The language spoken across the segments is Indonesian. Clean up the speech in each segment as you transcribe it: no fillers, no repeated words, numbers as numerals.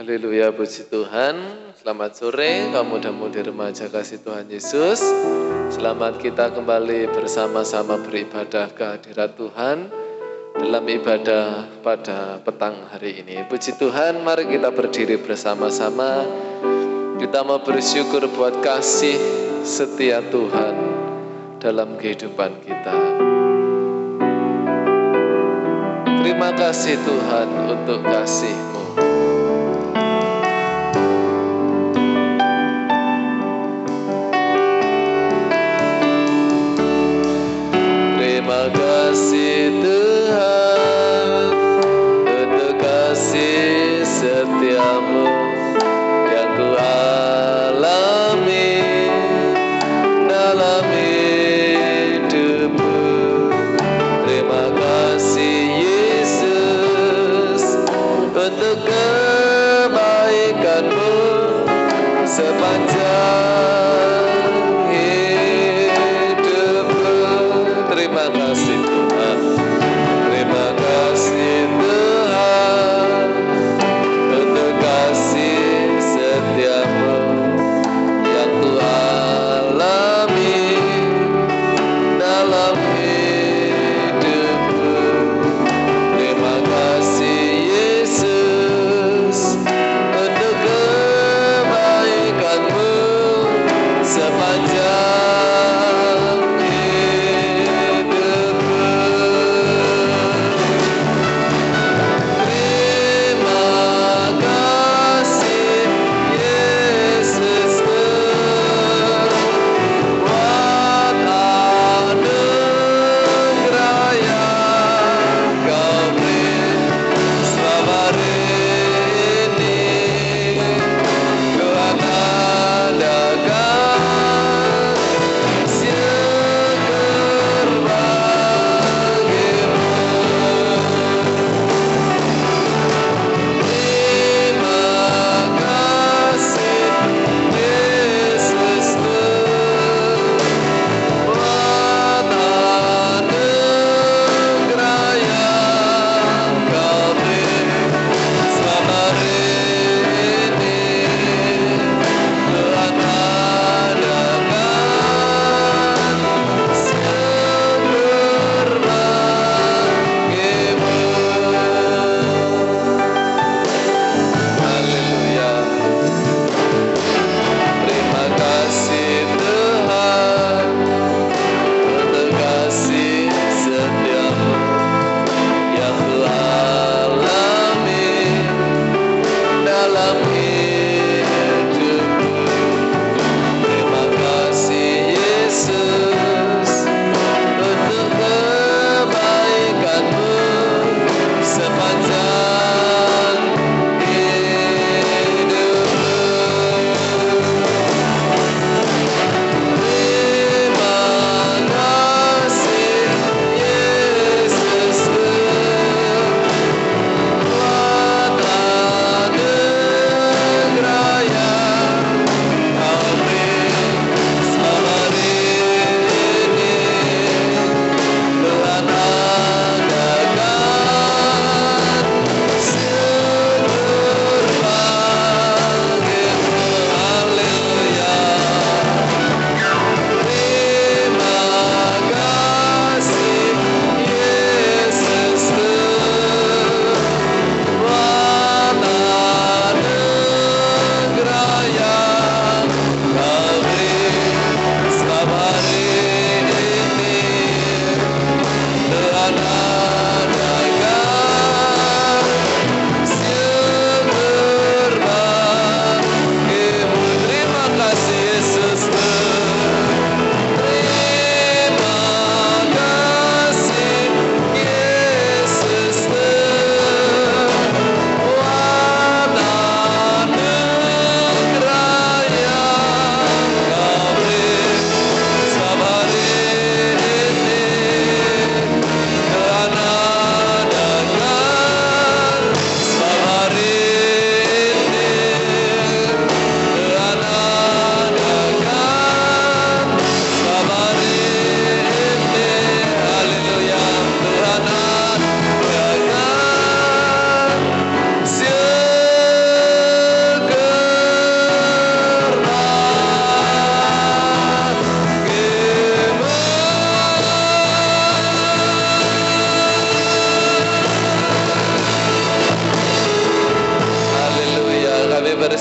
Haleluya, puji Tuhan. Selamat sore kaum muda-mudi remaja kasih Tuhan Yesus. Selamat kita kembali bersama-sama beribadah kehadirat Tuhan dalam ibadah pada petang hari ini. Puji Tuhan, mari kita berdiri bersama-sama. Kita mau bersyukur buat kasih setia Tuhan dalam kehidupan kita. Terima kasih Tuhan untuk kasih-Mu. Terima kasih Tuhan untuk kasih setiamu yang ku alami dalam hidupku. Terima kasih Yesus untuk kebaikanmu sepanjang hidupku. Terima kasih Tuhan. Terima kasih Tuhan untuk kasih setiamu yang ku alami dalam hidupku. Terima kasih Yesus untuk kebaikanmu sepanjang hidupku.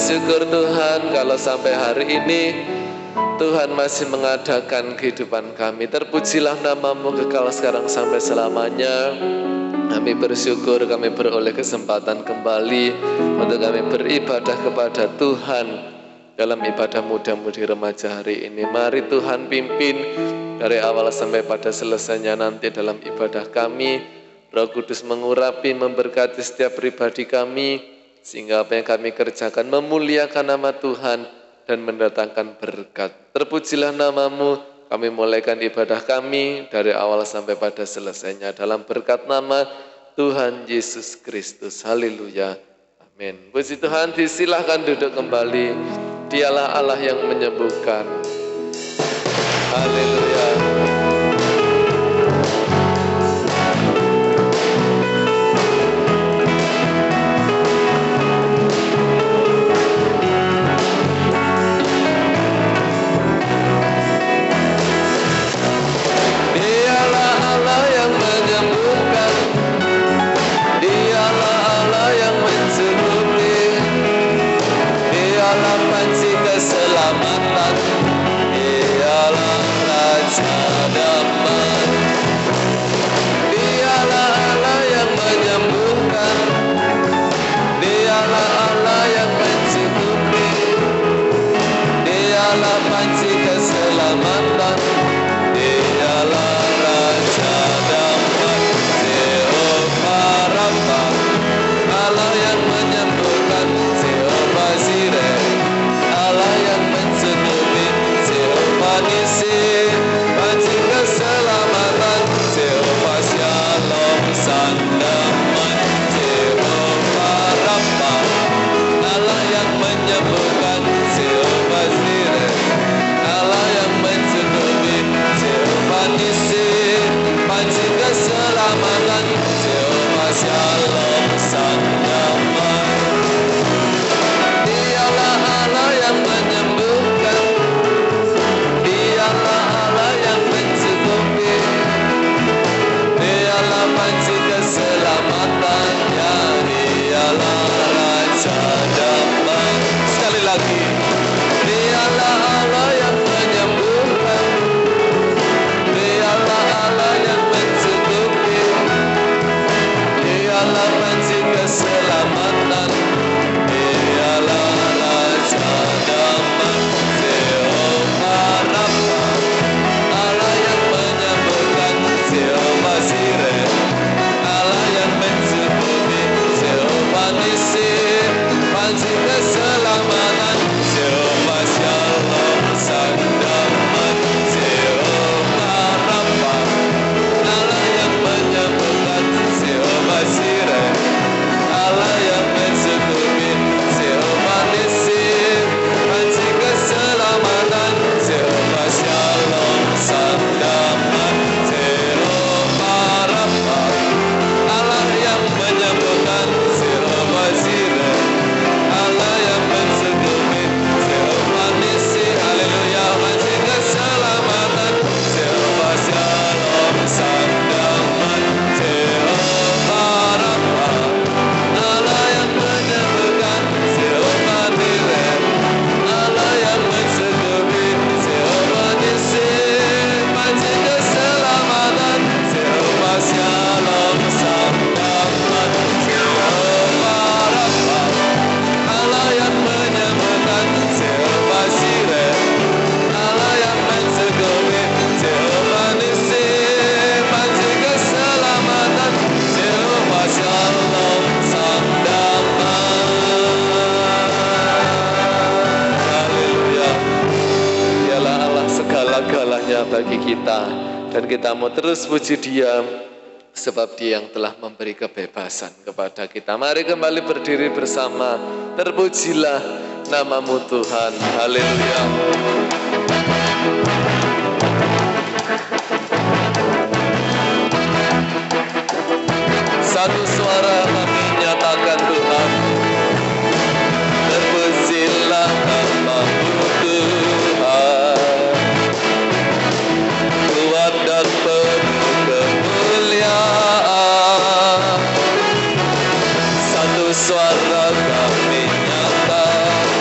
bersyukur Tuhan kalau sampai hari ini Tuhan masih mengadakan kehidupan kami. Terpujilah nama-Mu kekal sekarang sampai selamanya. Kami bersyukur kami beroleh kesempatan kembali untuk kami beribadah kepada Tuhan dalam ibadah muda-mudi remaja hari ini. Mari Tuhan pimpin dari awal sampai pada selesainya nanti dalam ibadah kami. Roh Kudus mengurapi, memberkati setiap pribadi kami, sehingga apa yang kami kerjakan memuliakan nama Tuhan dan mendatangkan berkat. Terpujilah nama-Mu, kami mulaikan ibadah kami dari awal sampai pada selesainya dalam berkat nama Tuhan Yesus Kristus. Haleluya. Amin. Puji Tuhan, disilahkan duduk kembali. Dialah Allah yang menyembuhkan. Haleluya. Bagi kita, dan kita mau terus puji Dia sebab Dia yang telah memberi kebebasan kepada kita. Mari kembali berdiri bersama. Terpujilah nama-Mu Tuhan. Haleluya. Satu suara kami nyatakan Tuhan. Terpujilah nama-Mu Tuhan. Dan penuh kemuliaan, satu suara kami nyatakan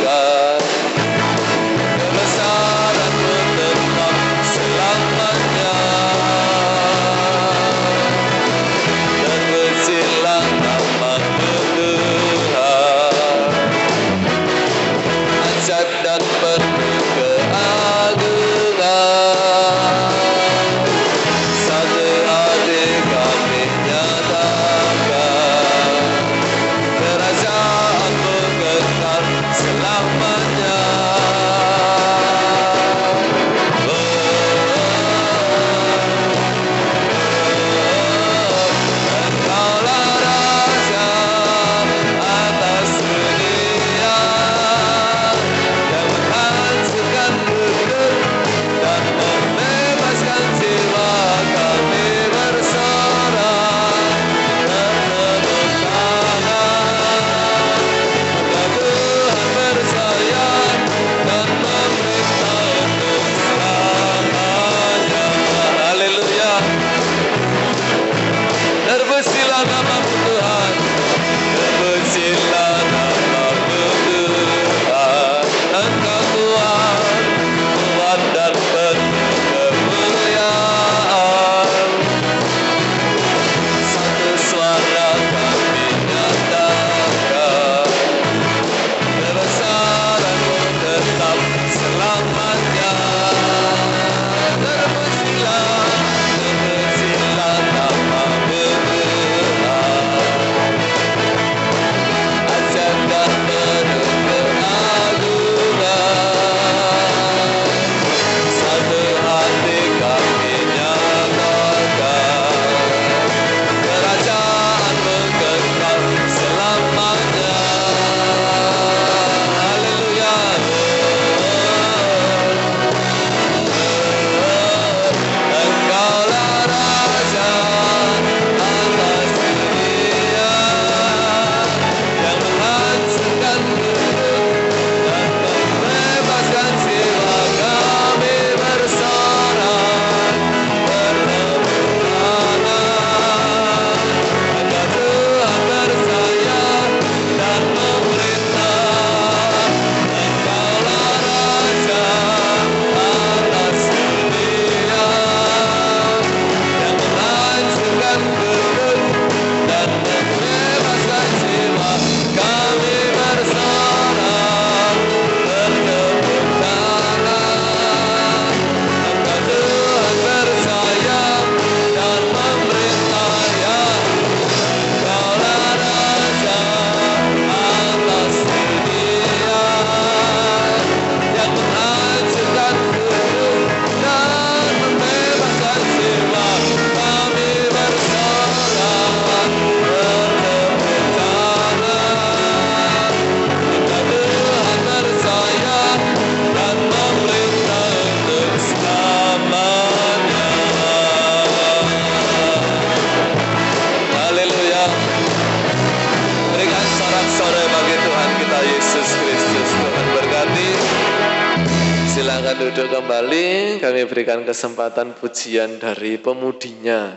duduk kembali, kami berikan kesempatan pujian dari pemudinya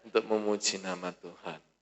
untuk memuji nama Tuhan.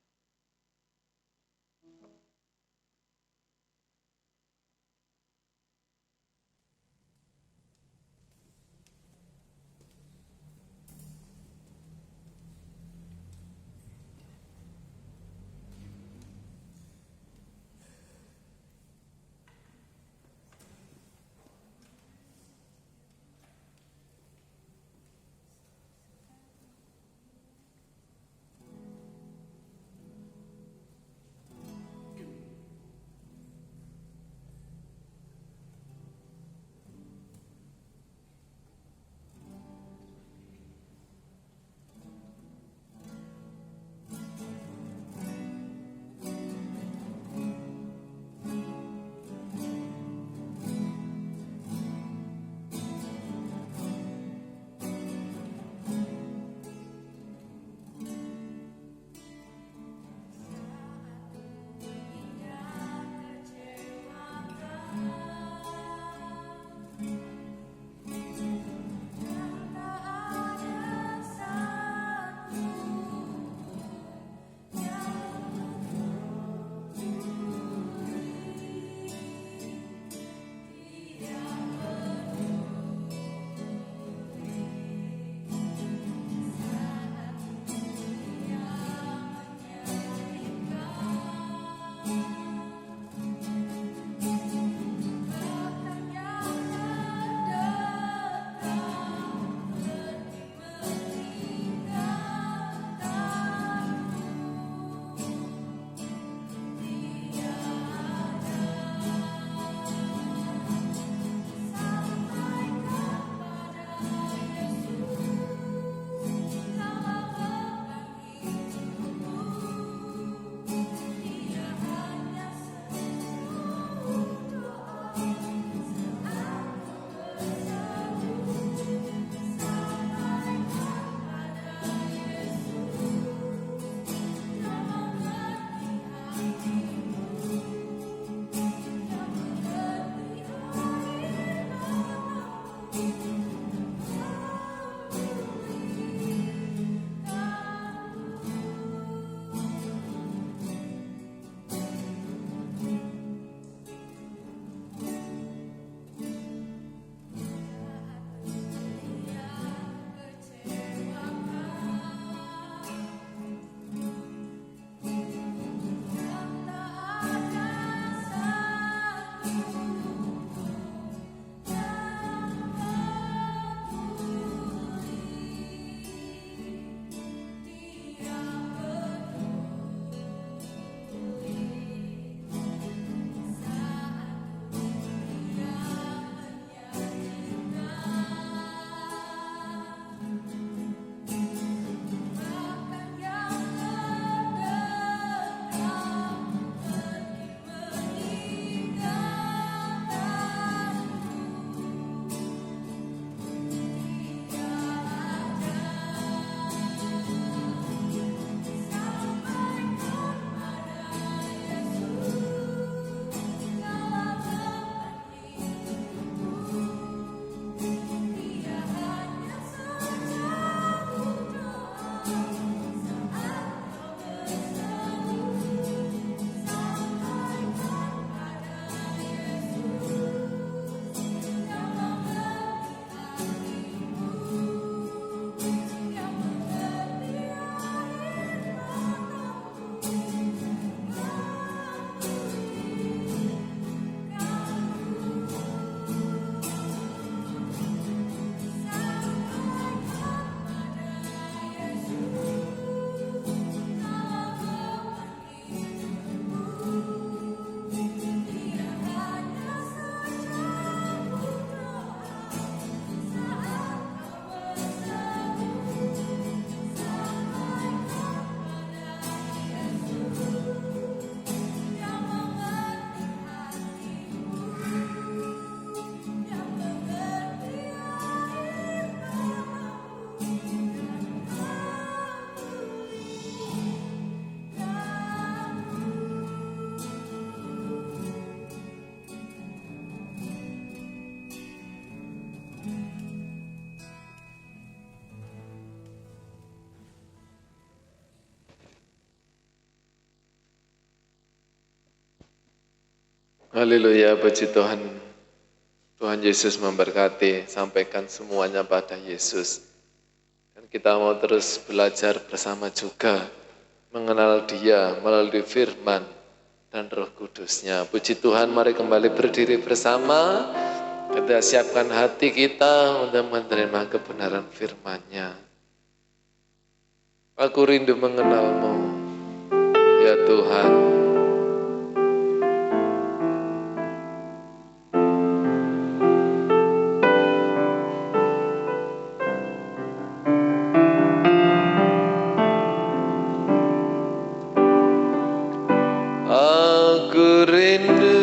Haleluya, puji Tuhan. Tuhan Yesus memberkati, sampaikan semuanya pada Yesus. Dan kita mau terus belajar bersama juga, mengenal Dia melalui firman dan Roh Kudus-Nya. Puji Tuhan, mari kembali berdiri bersama. Kita siapkan hati kita untuk menerima kebenaran firman-Nya. Aku rindu mengenal-Mu, ya Tuhan. Aku rindu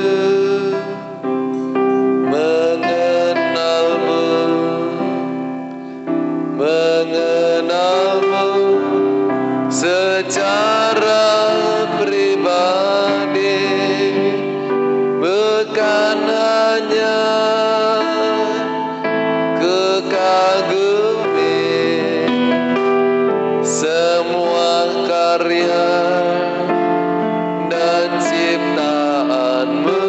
mengenalmu secara pribadi, bukan hanya kekagumi semua karya dan ciptaanmu,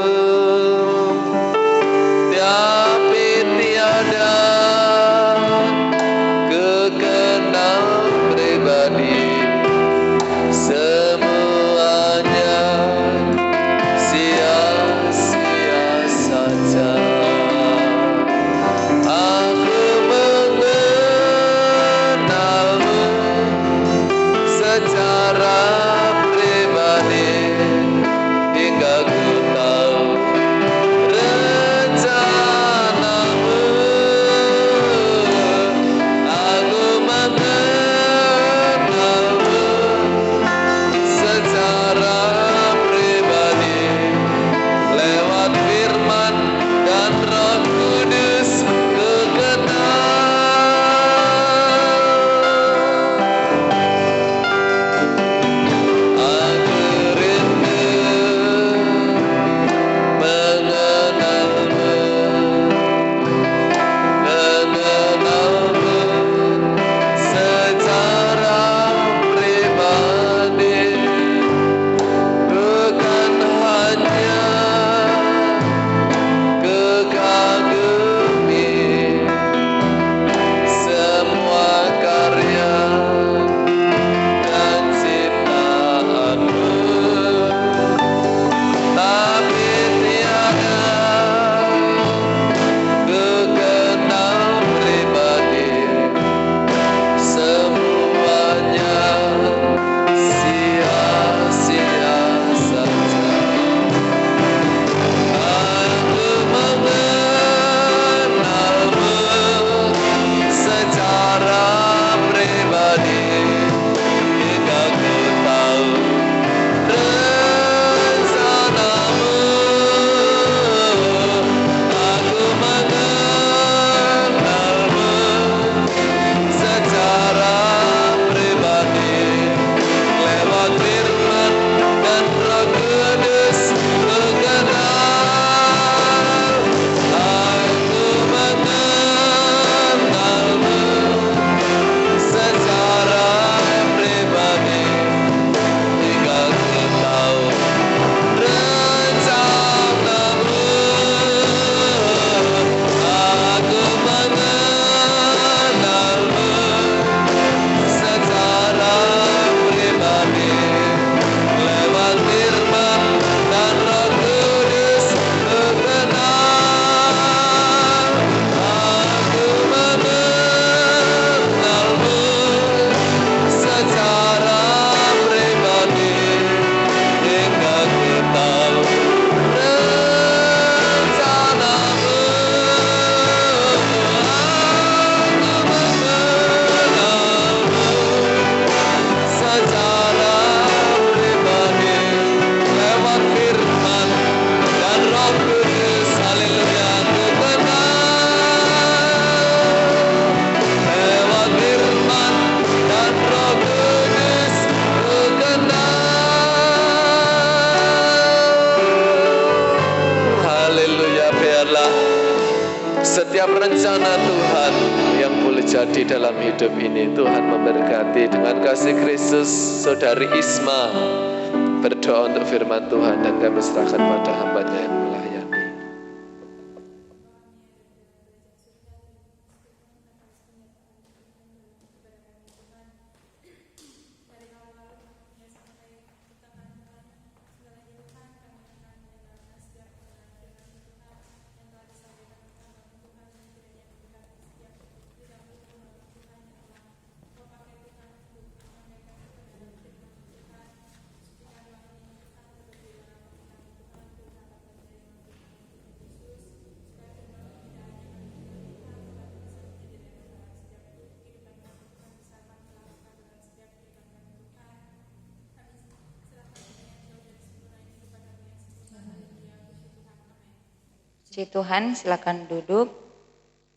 tapi tiada kekenal pribadi, semuanya sia-sia saja. Aku mengenalmu secara pribadi, hingga ku tahu rencanamu. Aku mengenalmu secara pribadi, lewat firman dan Roh Kudus ku kenal. Aku rindu mengenalmu secara pribadi, bukan hanya kekagumi semua karya dan ciptaanmu, tapi tiada kekenal pribadi, semuanya sia-sia saja. Aku mengenalmu secara pribadi, hingga ku tahu rencanamu. Aku mengenalmu secara pribadi, lewat firman dan Roh Kudus ku kenal. Aku mengenalmu secara pribadi, hingga ku tahu rencanamu. Aku mengenalmu secara pribadi, lewat firman dan Roh Kudus ku kenal. Aku mengenalmu secara pribadi, hingga ku tahu rencanamu. Aku mengenalmu secara pribadi, lewat firman dan Roh Kudus, haleluya, ku kenal. Lewat firman dan Roh Kudus ku kenal. Haleluya, biarlah setiap rencana Tuhan yang boleh jadi dalam hidup ini, Tuhan memberkati. Dengan kasih Kristus, Saudari Isma berdoa untuk firman Tuhan, dan kami serahkan pada hamba-Nya yang melahirkan. Puji Tuhan, silakan duduk.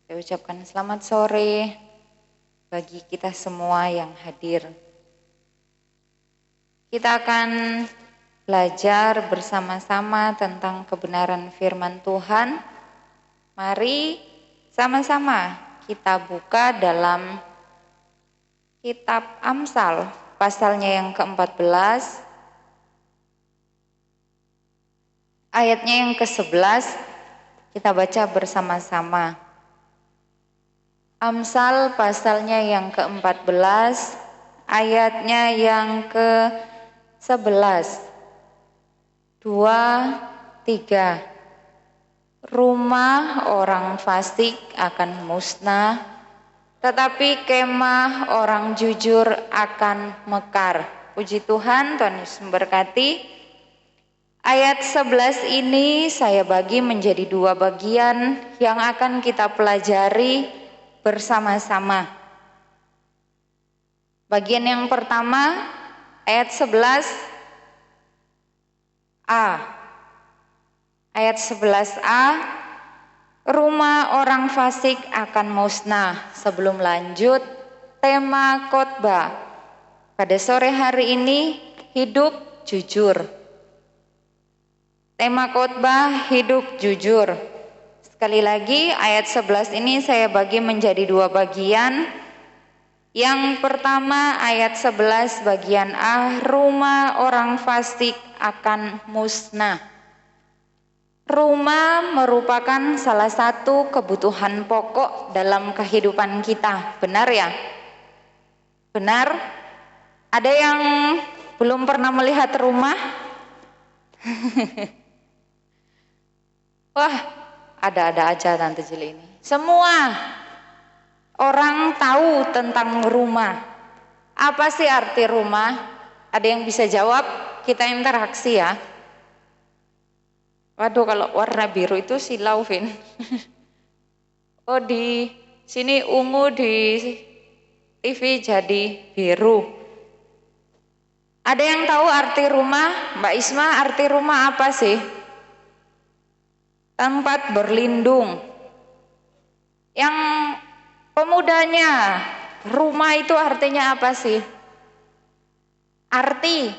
Saya ucapkan selamat sore bagi kita semua yang hadir. Kita akan belajar bersama-sama tentang kebenaran firman Tuhan. Mari sama-sama kita buka dalam kitab Amsal, pasalnya yang ke-14, ayatnya yang ke-11, kita baca bersama-sama. Amsal pasalnya yang ke-14, ayatnya yang ke-11. 2, 3. Rumah orang fasik akan musnah, tetapi kemah orang jujur akan mekar. Puji Tuhan, Tuhan Yesus memberkati. Ayat 11 ini saya bagi menjadi 2 bagian yang akan kita pelajari bersama-sama. Bagian yang pertama, ayat 11a. Ayat 11a, rumah orang fasik akan musnah. Sebelum lanjut, tema khotbah pada sore hari ini, hidup jujur. Tema khotbah hidup jujur. Sekali lagi, ayat 11 ini saya bagi menjadi 2 bagian. Yang pertama, ayat 11 bagian A, rumah orang fasik akan musnah. Rumah merupakan salah satu kebutuhan pokok dalam kehidupan kita. Benar ya? Benar? Ada yang belum pernah melihat rumah? Wah, ada-ada aja Tante Juli ini. Semua orang tahu tentang rumah. Apa sih arti rumah? Ada yang bisa jawab? Kita interaksi ya. Waduh, kalau warna biru itu silau, Vin. Oh, di sini ungu, di TV jadi biru. Ada yang tahu arti rumah? Mbak Isma, arti rumah apa sih? Tempat berlindung. Yang pemudanya, rumah itu artinya apa sih? Arti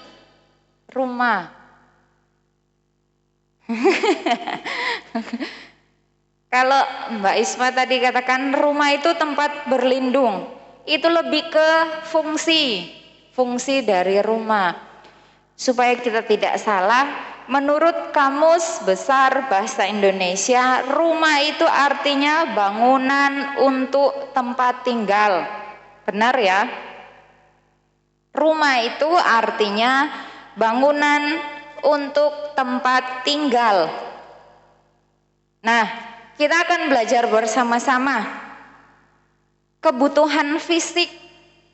rumah. Kalau Mbak Isma tadi katakan rumah itu tempat berlindung, itu lebih ke fungsi dari rumah. Supaya kita tidak salah, menurut Kamus Besar Bahasa Indonesia, rumah itu artinya bangunan untuk tempat tinggal. Benar ya? Rumah itu artinya bangunan untuk tempat tinggal. Nah, kita akan belajar bersama-sama kebutuhan fisik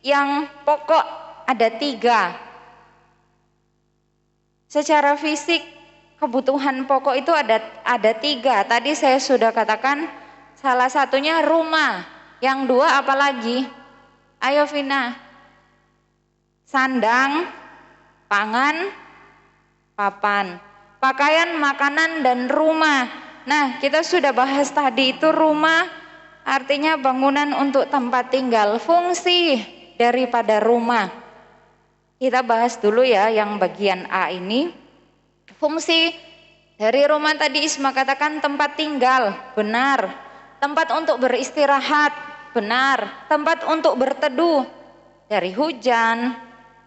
yang pokok ada 3. Secara fisik kebutuhan pokok itu ada 3. Tadi saya sudah katakan salah satunya rumah. Yang 2 apalagi? Ayo Vina. Sandang, pangan, papan, pakaian, makanan, dan rumah. Nah, kita sudah bahas tadi itu rumah artinya bangunan untuk tempat tinggal, fungsi daripada rumah. Kita bahas dulu ya yang bagian A ini. Fungsi dari rumah tadi Isma katakan tempat tinggal, benar. Tempat untuk beristirahat, benar. Tempat untuk berteduh dari hujan,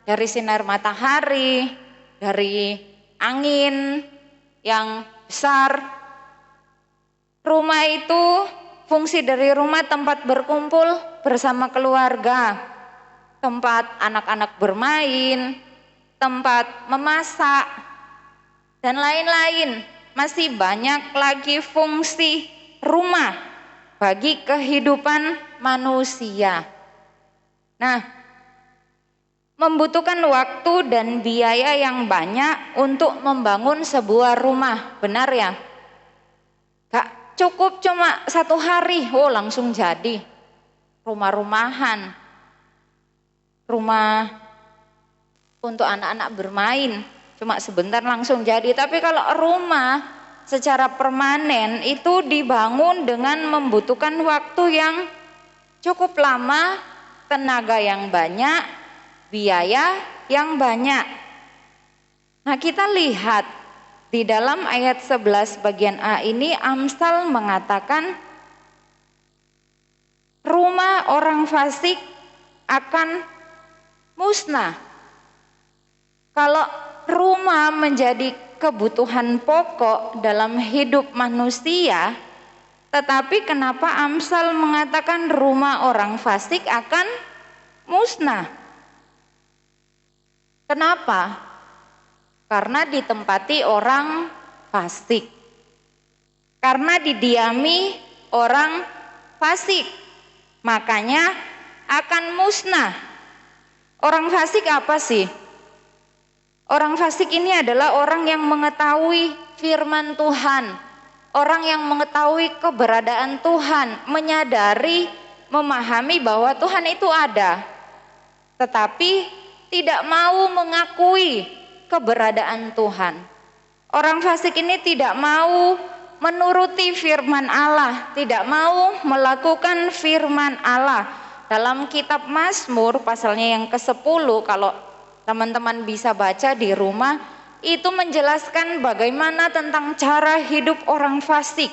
dari sinar matahari, dari angin yang besar. Rumah itu, fungsi dari rumah tempat berkumpul bersama keluarga, tempat anak-anak bermain, tempat memasak, dan lain-lain. Masih banyak lagi fungsi rumah bagi kehidupan manusia. Nah, membutuhkan waktu dan biaya yang banyak untuk membangun sebuah rumah, benar ya? Gak cukup cuma 1 hari, langsung jadi rumah-rumahan, rumah untuk anak-anak bermain, cuma sebentar langsung jadi. Tapi kalau rumah secara permanen itu dibangun dengan membutuhkan waktu yang cukup lama, tenaga yang banyak, biaya yang banyak. Nah, kita lihat di dalam ayat 11 bagian A ini Amsal mengatakan rumah orang fasik akan musnah. Kalau rumah menjadi kebutuhan pokok dalam hidup manusia, tetapi kenapa Amsal mengatakan rumah orang fasik akan musnah? Kenapa? Karena ditempati orang fasik. Karena didiami orang fasik. Makanya akan musnah. Orang fasik apa sih? Orang fasik ini adalah orang yang mengetahui firman Tuhan. Orang yang mengetahui keberadaan Tuhan, menyadari, memahami bahwa Tuhan itu ada, tetapi tidak mau mengakui keberadaan Tuhan. Orang fasik ini tidak mau menuruti firman Allah, tidak mau melakukan firman Allah. Dalam kitab Mazmur pasalnya yang ke-10, kalau teman-teman bisa baca di rumah, itu menjelaskan bagaimana tentang cara hidup orang fasik.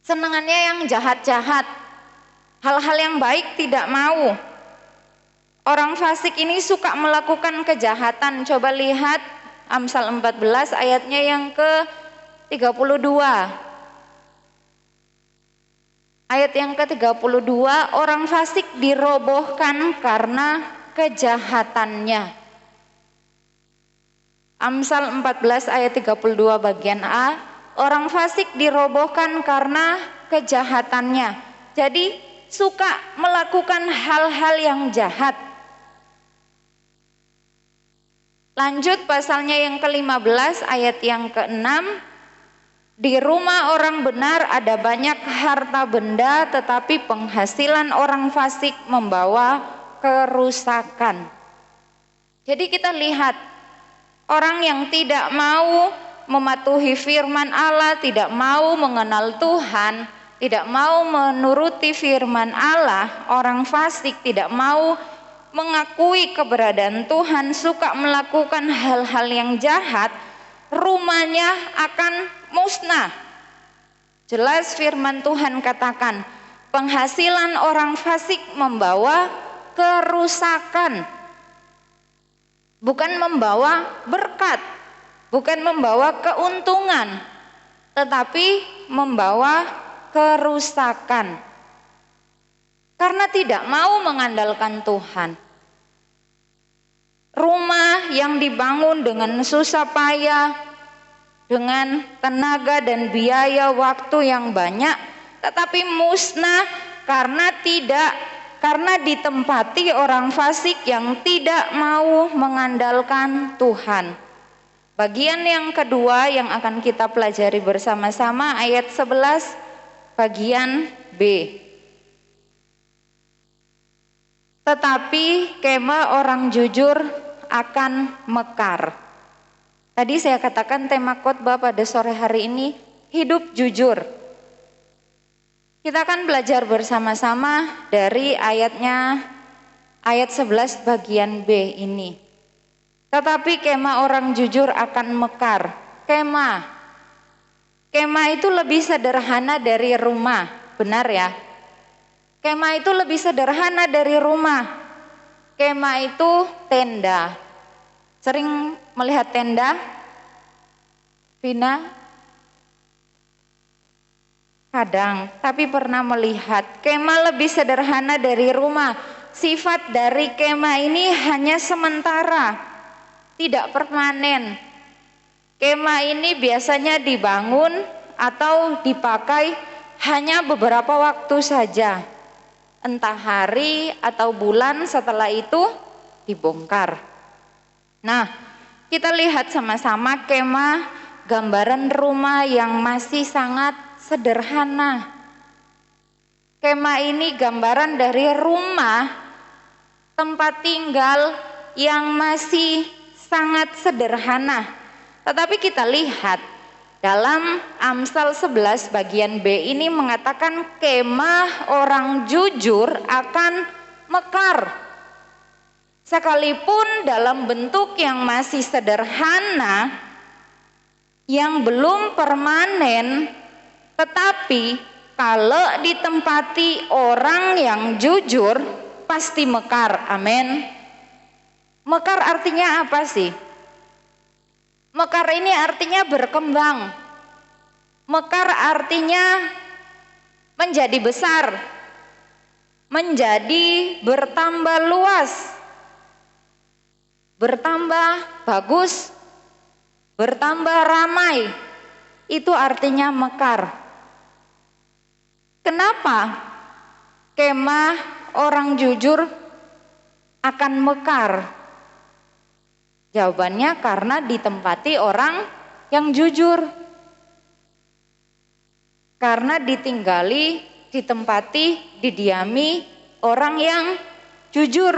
Senangannya yang jahat-jahat, hal-hal yang baik tidak mau. Orang fasik ini suka melakukan kejahatan. Coba lihat Amsal 14 ayatnya yang ke-32. Ayat yang ke-32, orang fasik dirobohkan karena kejahatannya. Amsal 14 ayat 32 bagian A, orang fasik dirobohkan karena kejahatannya. Jadi suka melakukan hal-hal yang jahat. Lanjut pasalnya yang ke-15 ayat yang ke-6, di rumah orang benar ada banyak harta benda, tetapi penghasilan orang fasik membawa kerusakan. Jadi kita lihat orang yang tidak mau mematuhi firman Allah, tidak mau mengenal Tuhan, tidak mau menuruti firman Allah, orang fasik tidak mau mengakui keberadaan Tuhan, suka melakukan hal-hal yang jahat, rumahnya akan musnah. Jelas firman Tuhan katakan, penghasilan orang fasik membawa kerusakan. Bukan membawa berkat, bukan membawa keuntungan, tetapi membawa kerusakan. Karena tidak mau mengandalkan Tuhan. Rumah yang dibangun dengan susah payah, dengan tenaga dan biaya waktu yang banyak, tetapi musnah karena ditempati orang fasik yang tidak mau mengandalkan Tuhan. Bagian yang kedua yang akan kita pelajari bersama-sama ayat 11 bagian B. Tetapi kemah orang jujur akan mekar. Tadi saya katakan tema khotbah pada sore hari ini hidup jujur. Kita akan belajar bersama-sama dari ayat 11 bagian B ini. Tetapi kemah orang jujur akan mekar. Kemah itu lebih sederhana dari rumah, benar ya? Kemah itu lebih sederhana dari rumah. Kemah itu tenda. Sering melihat tenda? Vina? Kadang, tapi pernah melihat kemah lebih sederhana dari rumah. Sifat dari kemah ini hanya sementara, tidak permanen. Kemah ini biasanya dibangun atau dipakai hanya beberapa waktu saja, entah hari atau bulan, setelah itu dibongkar. Nah, kita lihat sama-sama kemah, gambaran rumah yang masih sangat sederhana. Kemah ini gambaran dari rumah tempat tinggal yang masih sangat sederhana. Tetapi kita lihat Dalam Amsal 11 bagian B ini mengatakan kemah orang jujur akan mekar. Sekalipun dalam bentuk yang masih sederhana, yang belum permanen, tetapi kalau ditempati orang yang jujur pasti mekar. Amin. Mekar artinya apa sih? Mekar ini artinya berkembang. Mekar artinya menjadi besar, menjadi bertambah luas, bertambah bagus, bertambah ramai. Itu artinya mekar. Kenapa kemah orang jujur akan mekar? Jawabannya karena ditempati orang yang jujur. Karena ditinggali, ditempati, didiami orang yang jujur.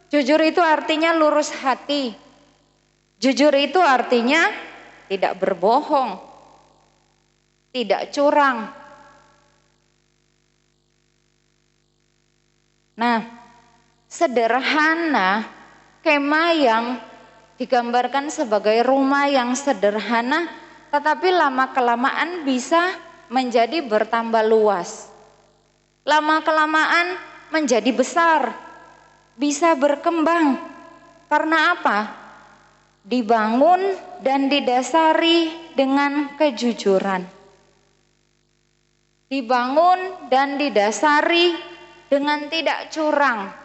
Jujur itu artinya lurus hati. Jujur itu artinya tidak berbohong, tidak curang. Nah, sederhana, kemah yang digambarkan sebagai rumah yang sederhana, tetapi lama-kelamaan bisa menjadi bertambah luas. Lama-kelamaan menjadi besar, bisa berkembang. Karena apa? Dibangun dan didasari dengan kejujuran. Dibangun dan didasari dengan tidak curang.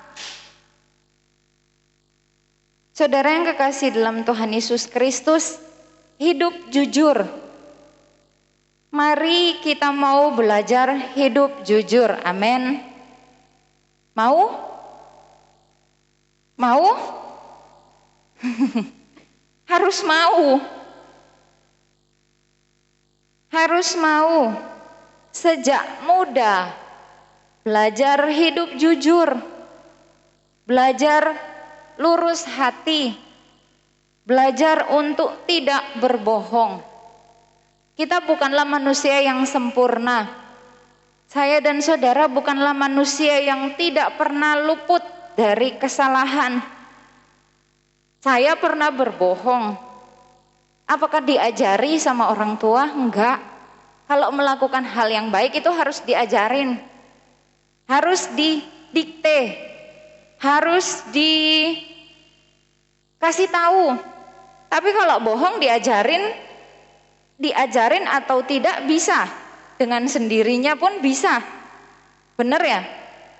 Saudara yang kekasih dalam Tuhan Yesus Kristus, hidup jujur. Mari kita mau belajar hidup jujur. Amin. Mau? Mau? Harus mau. Harus mau. Sejak muda belajar hidup jujur. Belajar lurus hati, belajar untuk tidak berbohong. Kita bukanlah manusia yang sempurna. Saya dan saudara bukanlah manusia yang tidak pernah luput dari kesalahan. Saya pernah berbohong. Apakah diajari sama orang tua? Enggak. Kalau melakukan hal yang baik itu harus diajarin, harus didikte, harus dikasih tahu. Tapi kalau bohong diajarin atau tidak bisa. Dengan sendirinya pun bisa. Bener ya?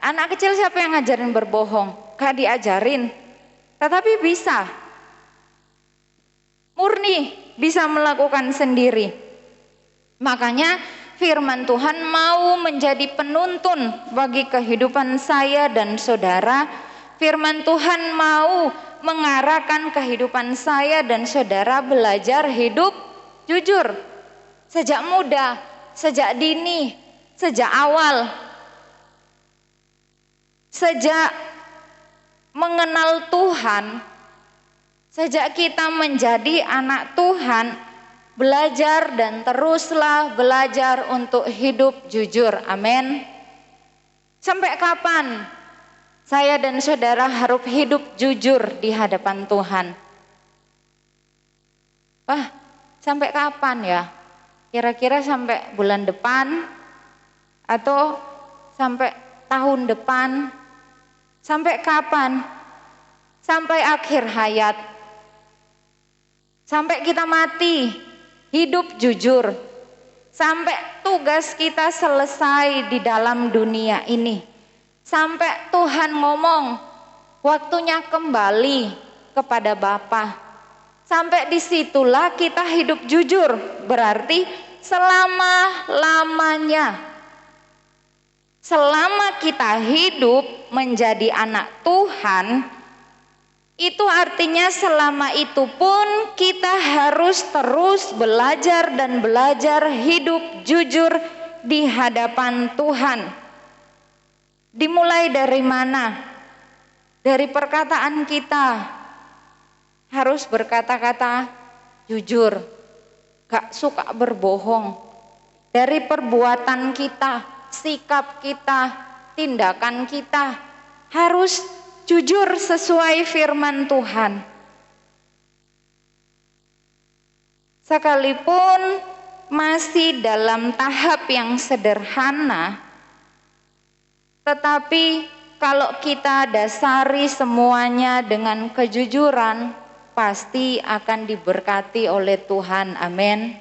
Anak kecil siapa yang ngajarin berbohong? Gak diajarin. Tetapi bisa. Murni bisa melakukan sendiri. Makanya firman Tuhan mau menjadi penuntun bagi kehidupan saya dan saudara. Firman Tuhan mau mengarahkan kehidupan saya dan saudara belajar hidup jujur. Sejak muda, sejak dini, sejak awal. Sejak mengenal Tuhan, sejak kita menjadi anak Tuhan, belajar dan teruslah belajar untuk hidup jujur. Amin. Sampai kapan saya dan saudara harus hidup jujur di hadapan Tuhan? Wah, sampai kapan ya? Kira-kira sampai bulan depan atau sampai tahun depan? Sampai kapan? Sampai akhir hayat. Sampai kita mati, hidup jujur. Sampai tugas kita selesai di dalam dunia ini. Sampai Tuhan ngomong, waktunya kembali kepada Bapa. Sampai disitulah kita hidup jujur. Berarti selama-lamanya. Selama kita hidup menjadi anak Tuhan, itu artinya selama itu pun kita harus terus belajar dan belajar hidup jujur di hadapan Tuhan. Dimulai dari mana? Dari perkataan kita. Harus berkata-kata jujur. gak suka berbohong. Dari perbuatan kita, sikap kita, tindakan kita harus jujur sesuai firman Tuhan. Sekalipun masih dalam tahap yang sederhana, tetapi kalau kita dasari semuanya dengan kejujuran, pasti akan diberkati oleh Tuhan. Amin.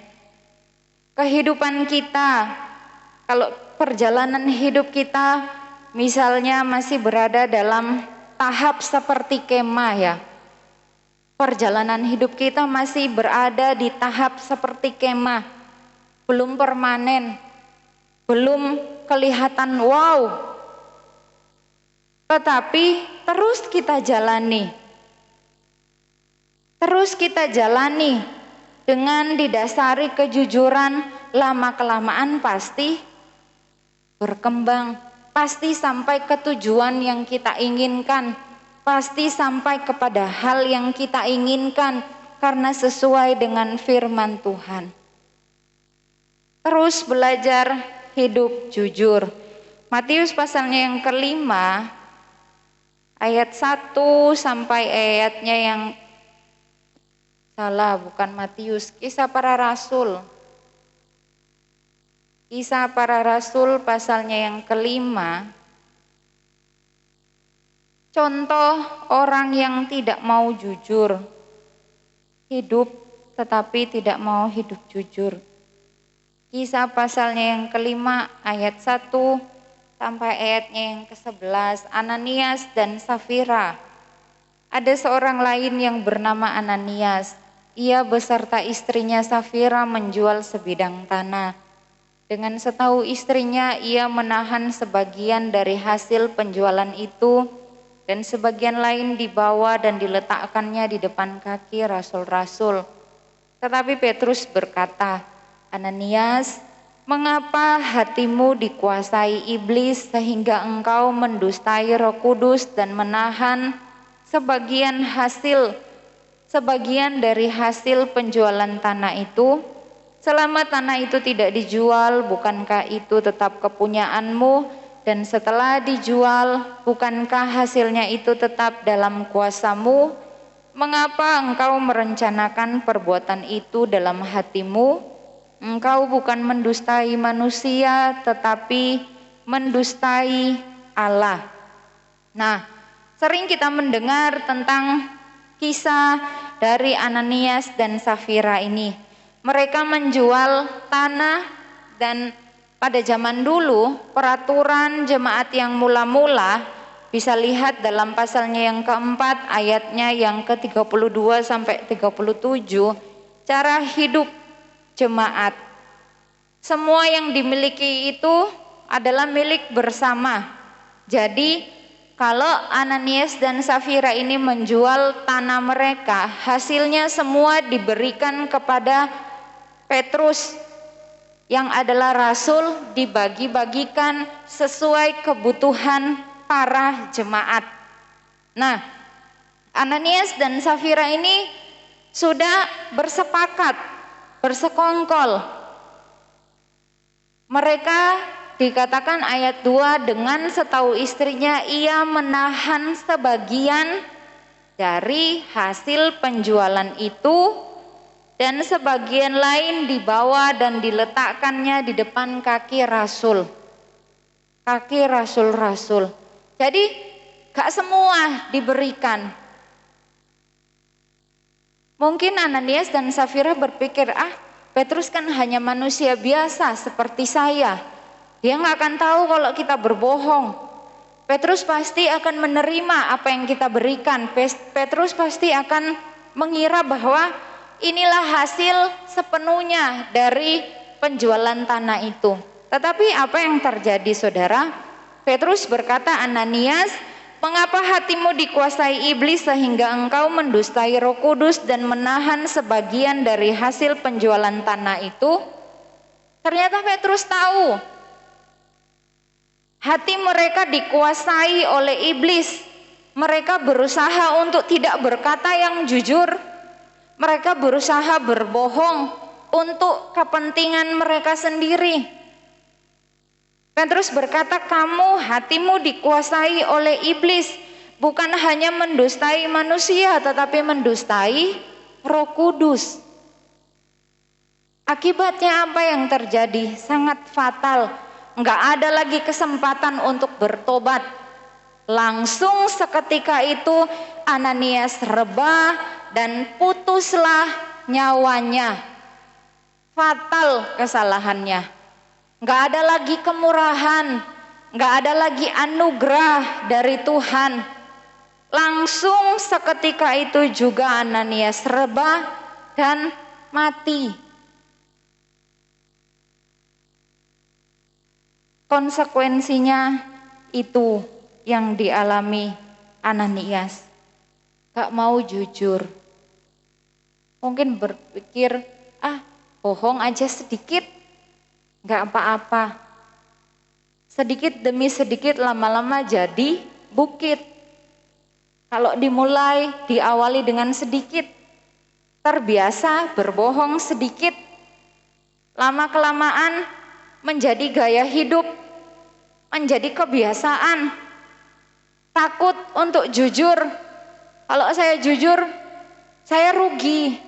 Kehidupan kita, kalau perjalanan hidup kita misalnya masih berada dalam tahap seperti kemah ya. Perjalanan hidup kita masih berada di tahap seperti kemah, belum permanen, belum kelihatan wow. Tetapi terus kita jalani. Terus kita jalani dengan didasari kejujuran, lama-kelamaan pasti berkembang, pasti sampai ke tujuan yang kita inginkan, pasti sampai kepada hal yang kita inginkan karena sesuai dengan firman Tuhan. Terus belajar hidup jujur. Matius pasalnya yang kelima, ayat 1 sampai ayatnya yang bukan Matius, Kisah Para Rasul. Kisah Para Rasul pasalnya yang kelima. Contoh orang yang tidak mau jujur. Hidup tetapi tidak mau hidup jujur. Kisah pasalnya yang kelima ayat 1 sampai ayatnya yang ke-11. Ananias dan Safira. Ada seorang lain yang bernama Ananias. Ia beserta istrinya Safira menjual sebidang tanah. Dengan setahu istrinya, ia menahan sebagian dari hasil penjualan itu dan sebagian lain dibawa dan diletakkannya di depan kaki rasul-rasul. Tetapi Petrus berkata, Ananias, mengapa hatimu dikuasai iblis sehingga engkau mendustai Roh Kudus dan menahan sebagian dari hasil penjualan tanah itu? Selama tanah itu tidak dijual, bukankah itu tetap kepunyaanmu? Dan setelah dijual, bukankah hasilnya itu tetap dalam kuasamu? Mengapa engkau merencanakan perbuatan itu dalam hatimu? Engkau bukan mendustai manusia, tetapi mendustai Allah. Nah, sering kita mendengar tentang kisah dari Ananias dan Safira ini. Mereka menjual tanah, dan pada zaman dulu peraturan jemaat yang mula-mula bisa lihat dalam pasalnya yang keempat ayatnya yang ke-32 sampai 37, cara hidup jemaat. Semua yang dimiliki itu adalah milik bersama. Jadi kalau Ananias dan Safira ini menjual tanah mereka, hasilnya semua diberikan kepada Petrus yang adalah rasul, dibagi-bagikan sesuai kebutuhan para jemaat. Nah, Ananias dan Safira ini sudah bersepakat, bersekongkol. Mereka dikatakan ayat 2, dengan setahu istrinya ia menahan sebagian dari hasil penjualan itu dan sebagian lain dibawa dan diletakkannya di depan kaki rasul. Kaki rasul-rasul. Jadi gak semua diberikan. Mungkin Ananias dan Safira berpikir, Petrus kan hanya manusia biasa seperti saya. Dia gak akan tahu kalau kita berbohong. Petrus pasti akan menerima apa yang kita berikan. Petrus pasti akan mengira bahwa inilah hasil sepenuhnya dari penjualan tanah itu. Tetapi apa yang terjadi, saudara? Petrus berkata, Ananias, mengapa hatimu dikuasai iblis sehingga engkau mendustai Roh Kudus dan menahan sebagian dari hasil penjualan tanah itu? Ternyata Petrus tahu hati mereka dikuasai oleh iblis. Mereka berusaha untuk tidak berkata yang jujur. Mereka berusaha berbohong. untuk kepentingan mereka sendiri. Petrus berkata, kamu hatimu dikuasai oleh iblis, bukan hanya mendustai manusia tetapi mendustai Roh Kudus. Akibatnya apa yang terjadi? Sangat fatal. Enggak ada lagi kesempatan untuk bertobat. Langsung seketika itu Ananias rebah dan putuslah nyawanya. Fatal kesalahannya. Enggak ada lagi kemurahan, enggak ada lagi anugerah dari Tuhan. Langsung seketika itu juga Ananias rebah dan mati. Konsekuensinya itu yang dialami Ananias. Gak mau jujur. Mungkin berpikir, bohong aja sedikit, gak apa-apa. Sedikit demi sedikit lama-lama jadi bukit. Kalau diawali dengan sedikit, terbiasa berbohong sedikit, lama-kelamaan menjadi gaya hidup, menjadi kebiasaan. Takut untuk jujur. Kalau saya jujur, saya rugi.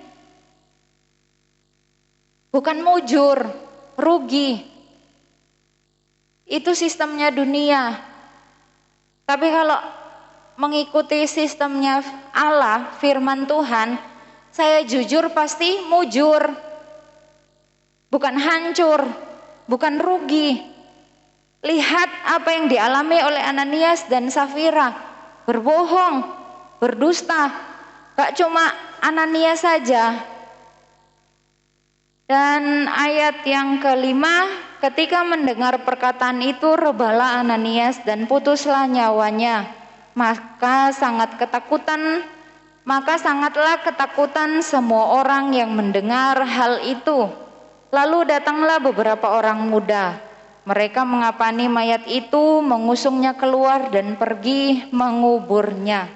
Bukan mujur, rugi. Itu sistemnya dunia. Tapi kalau mengikuti sistemnya Allah, firman Tuhan, saya jujur pasti mujur. Bukan hancur, bukan rugi. Lihat apa yang dialami oleh Ananias dan Safira. Berbohong, berdusta. Gak cuma Ananias saja. Dan ayat yang kelima, ketika mendengar perkataan itu, rebahlah Ananias dan putuslah nyawanya. Maka sangatlah ketakutan semua orang yang mendengar hal itu. Lalu datanglah beberapa orang muda. Mereka mengapani mayat itu, mengusungnya keluar dan pergi menguburnya.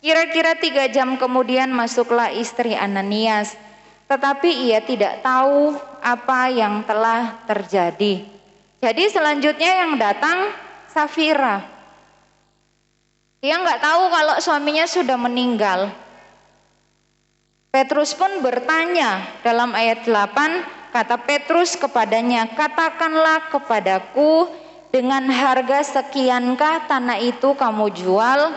Kira-kira 3 jam kemudian masuklah istri Ananias. Tetapi ia tidak tahu apa yang telah terjadi. Jadi selanjutnya yang datang Safira. Dia nggak tahu kalau suaminya sudah meninggal. Petrus pun bertanya dalam ayat 8, kata Petrus kepadanya, katakanlah kepadaku, dengan harga sekiankah tanah itu kamu jual?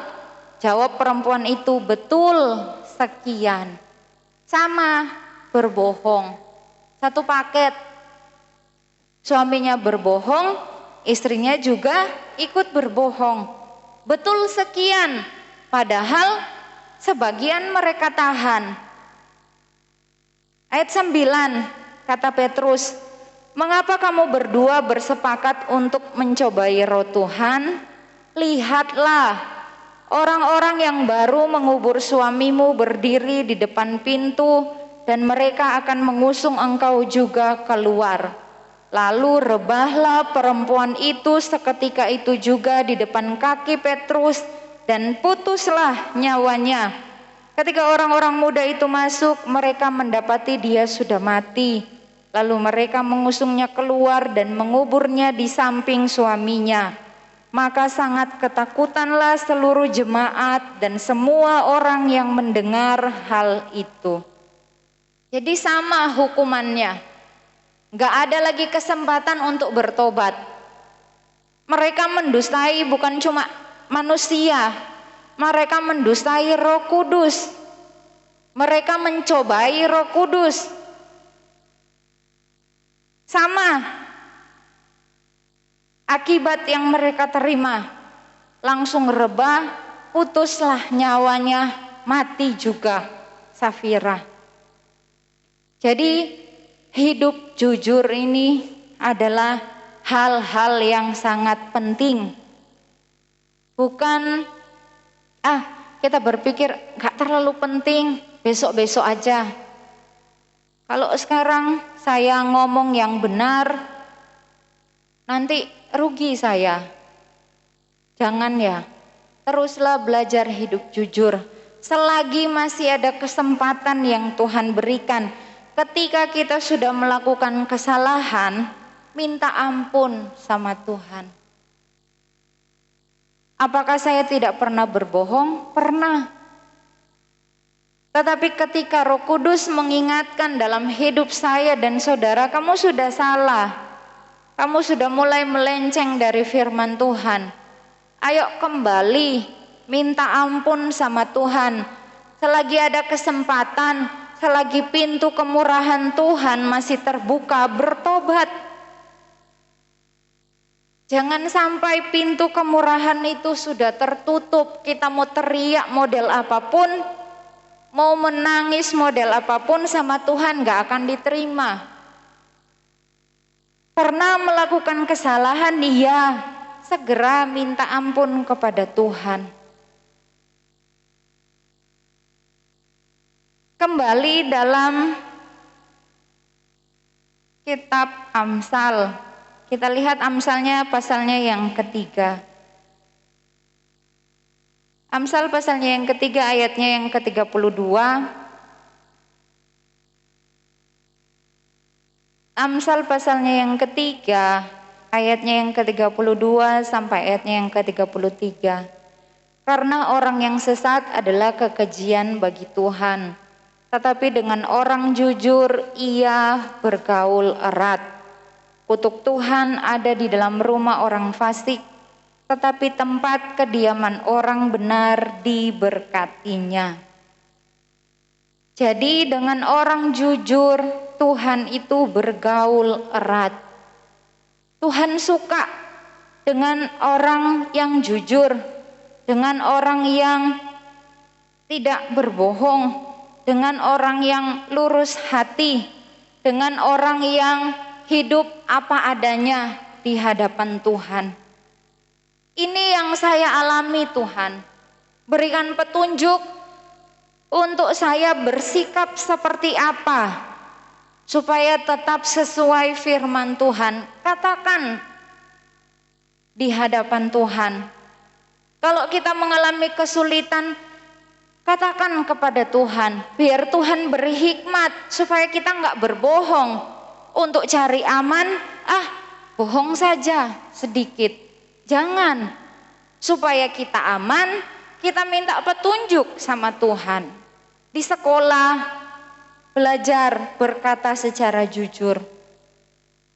Jawab perempuan itu, betul sekian. Sama, berbohong. Satu paket. Suaminya berbohong, istrinya juga ikut berbohong. Betul sekian, padahal sebagian mereka tahan. Ayat 9, kata Petrus, mengapa kamu berdua bersepakat untuk mencobai roh Tuhan? Lihatlah, orang-orang yang baru mengubur suamimu berdiri di depan pintu, dan mereka akan mengusung engkau juga keluar. Lalu rebahlah perempuan itu seketika itu juga di depan kaki Petrus, dan putuslah nyawanya. Ketika orang-orang muda itu masuk, mereka mendapati dia sudah mati. Lalu mereka mengusungnya keluar dan menguburnya di samping suaminya. Maka sangat ketakutanlah seluruh jemaat dan semua orang yang mendengar hal itu. Jadi sama hukumannya. Gak ada lagi kesempatan untuk bertobat. Mereka mendustai bukan cuma manusia, mereka mendustai Roh Kudus. Mereka mencobai Roh Kudus. Sama akibat yang mereka terima, langsung rebah, putuslah nyawanya, mati juga Safira. Jadi hidup jujur ini adalah hal-hal yang sangat penting. Bukan kita berpikir gak terlalu penting, besok-besok aja. Kalau sekarang saya ngomong yang benar, nanti rugi saya. Jangan ya, teruslah belajar hidup jujur. Selagi masih ada kesempatan yang Tuhan berikan, ketika kita sudah melakukan kesalahan, minta ampun sama Tuhan. Apakah saya tidak pernah berbohong? Pernah. Tetapi ketika Roh Kudus mengingatkan dalam hidup saya dan saudara, kamu sudah salah. Kamu sudah mulai melenceng dari firman Tuhan. Ayo kembali, minta ampun sama Tuhan. Selagi ada kesempatan, selagi pintu kemurahan Tuhan masih terbuka, bertobat. Jangan sampai pintu kemurahan itu sudah tertutup. Kita mau teriak model apapun, mau menangis model apapun sama Tuhan gak akan diterima. Pernah melakukan kesalahan? Iya, segera minta ampun kepada Tuhan. Kembali dalam kitab Amsal, kita lihat Amsalnya pasalnya yang ketiga. Amsal pasalnya yang ketiga ayatnya yang ke-32. Amsal pasalnya yang ketiga ayatnya yang ke-32 sampai ayatnya yang ke-33. Karena orang yang sesat adalah kekejian bagi Tuhan, tetapi dengan orang jujur ia bergaul erat. Kutuk Tuhan ada di dalam rumah orang fasik, tetapi tempat kediaman orang benar diberkatinya. Jadi dengan orang jujur Tuhan itu bergaul erat. Tuhan suka dengan orang yang jujur, dengan orang yang tidak berbohong, dengan orang yang lurus hati, dengan orang yang hidup apa adanya di hadapan Tuhan. Ini yang saya alami Tuhan. Berikan petunjuk untuk saya bersikap seperti apa supaya tetap sesuai firman Tuhan. Katakan di hadapan Tuhan. Kalau kita mengalami kesulitan, katakan kepada Tuhan. Biar Tuhan beri hikmat supaya kita nggak berbohong. Untuk cari aman, bohong saja sedikit. Jangan. Supaya kita aman, kita minta petunjuk sama Tuhan. Di sekolah, belajar berkata secara jujur.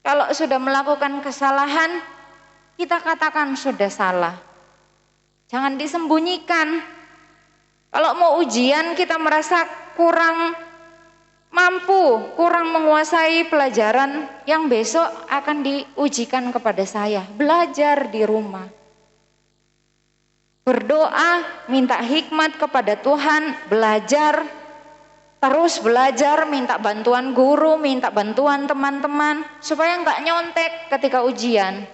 Kalau sudah melakukan kesalahan, kita katakan sudah salah. Jangan disembunyikan. Kalau mau ujian kita merasa kurang mampu, kurang menguasai pelajaran yang besok akan diujikan kepada saya. Belajar di rumah. Berdoa, minta hikmat kepada Tuhan, belajar, terus belajar, minta bantuan guru, minta bantuan teman-teman, supaya enggak nyontek ketika ujian.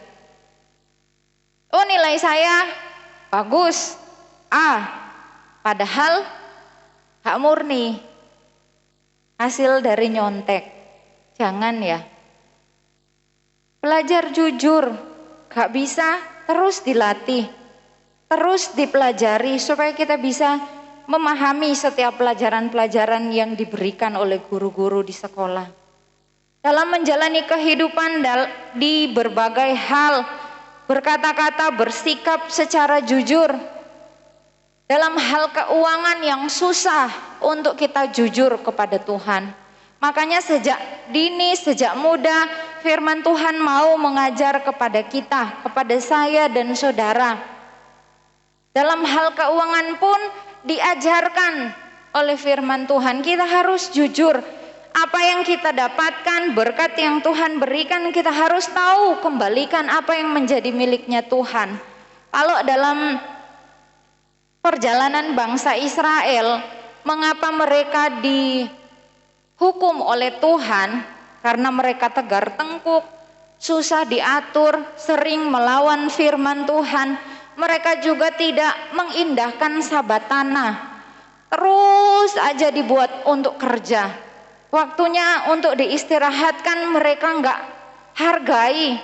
Oh, nilai saya bagus, padahal hak murni, hasil dari nyontek. Jangan ya. Belajar jujur, gak bisa, terus dilatih. Terus dipelajari supaya kita bisa memahami setiap pelajaran-pelajaran yang diberikan oleh guru-guru di sekolah. Dalam menjalani kehidupan di berbagai hal, berkata-kata, bersikap secara jujur. Dalam hal keuangan yang susah untuk kita jujur kepada Tuhan. Makanya sejak dini, sejak muda, firman Tuhan mau mengajar kepada kita, kepada saya dan saudara. Dalam hal keuangan pun diajarkan oleh firman Tuhan. Kita harus jujur. Apa yang kita dapatkan, berkat yang Tuhan berikan, kita harus tahu kembalikan apa yang menjadi miliknya Tuhan. Kalau dalam perjalanan bangsa Israel, mengapa mereka dihukum oleh Tuhan? Karena mereka tegar tengkuk, susah diatur, sering melawan firman Tuhan. Mereka juga tidak mengindahkan sabat tanah. Terus aja dibuat untuk kerja. Waktunya untuk diistirahatkan mereka enggak hargai.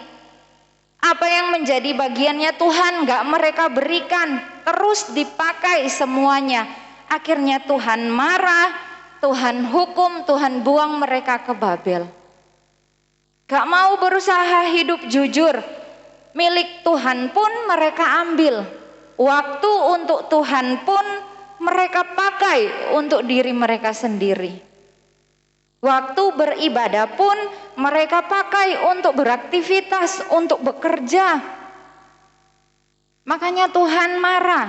Apa yang menjadi bagiannya Tuhan enggak mereka berikan. Terus dipakai semuanya. Akhirnya Tuhan marah. Tuhan hukum, Tuhan buang mereka ke Babel. Gak mau berusaha hidup jujur, milik Tuhan pun mereka ambil. Waktu untuk Tuhan pun mereka pakai untuk diri mereka sendiri. Waktu beribadah pun mereka pakai untuk beraktivitas, untuk bekerja. Makanya Tuhan marah.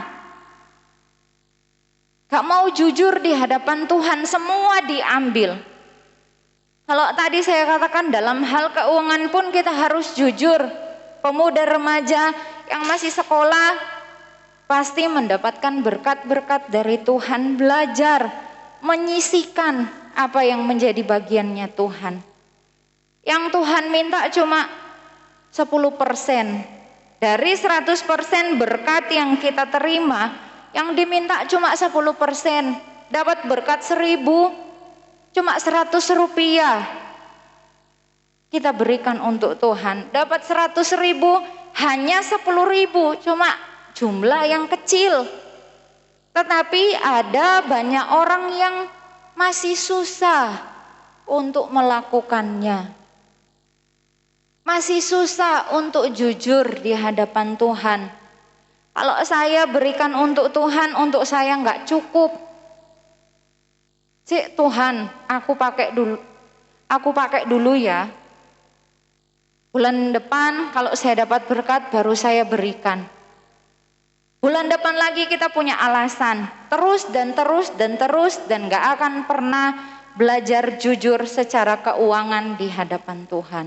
Gak mau jujur di hadapan Tuhan, semua diambil. Kalau tadi saya katakan dalam hal keuangan pun kita harus jujur. Pemuda remaja yang masih sekolah pasti mendapatkan berkat-berkat dari Tuhan, belajar, menyisihkan apa yang menjadi bagiannya Tuhan. Yang Tuhan minta cuma 10%. Dari 100% berkat yang kita terima, yang diminta cuma 10%. Dapat berkat 1.000, cuma 100 rupiah kita berikan untuk Tuhan. Dapat 100.000, hanya 10.000, cuma jumlah yang kecil. Tetapi ada banyak orang yang masih susah untuk melakukannya. Masih susah untuk jujur di hadapan Tuhan. Kalau saya berikan untuk Tuhan, untuk saya nggak cukup. Cik Tuhan, aku pakai dulu ya. Bulan depan kalau saya dapat berkat baru saya berikan. Bulan depan lagi kita punya alasan, terus dan nggak akan pernah belajar jujur secara keuangan di hadapan Tuhan.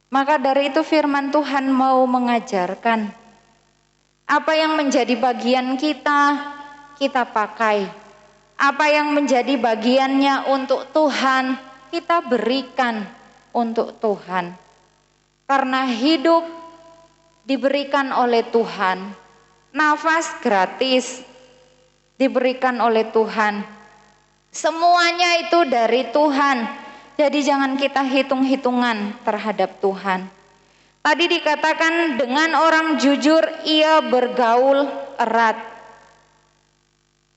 Maka dari itu firman Tuhan mau mengajarkan apa yang menjadi bagian kita pakai. Apa yang menjadi bagiannya untuk Tuhan, kita berikan untuk Tuhan. Karena hidup diberikan oleh Tuhan, nafas gratis diberikan oleh Tuhan. Semuanya itu dari Tuhan. Jadi jangan kita hitung-hitungan terhadap Tuhan. Tadi dikatakan dengan orang jujur ia bergaul erat.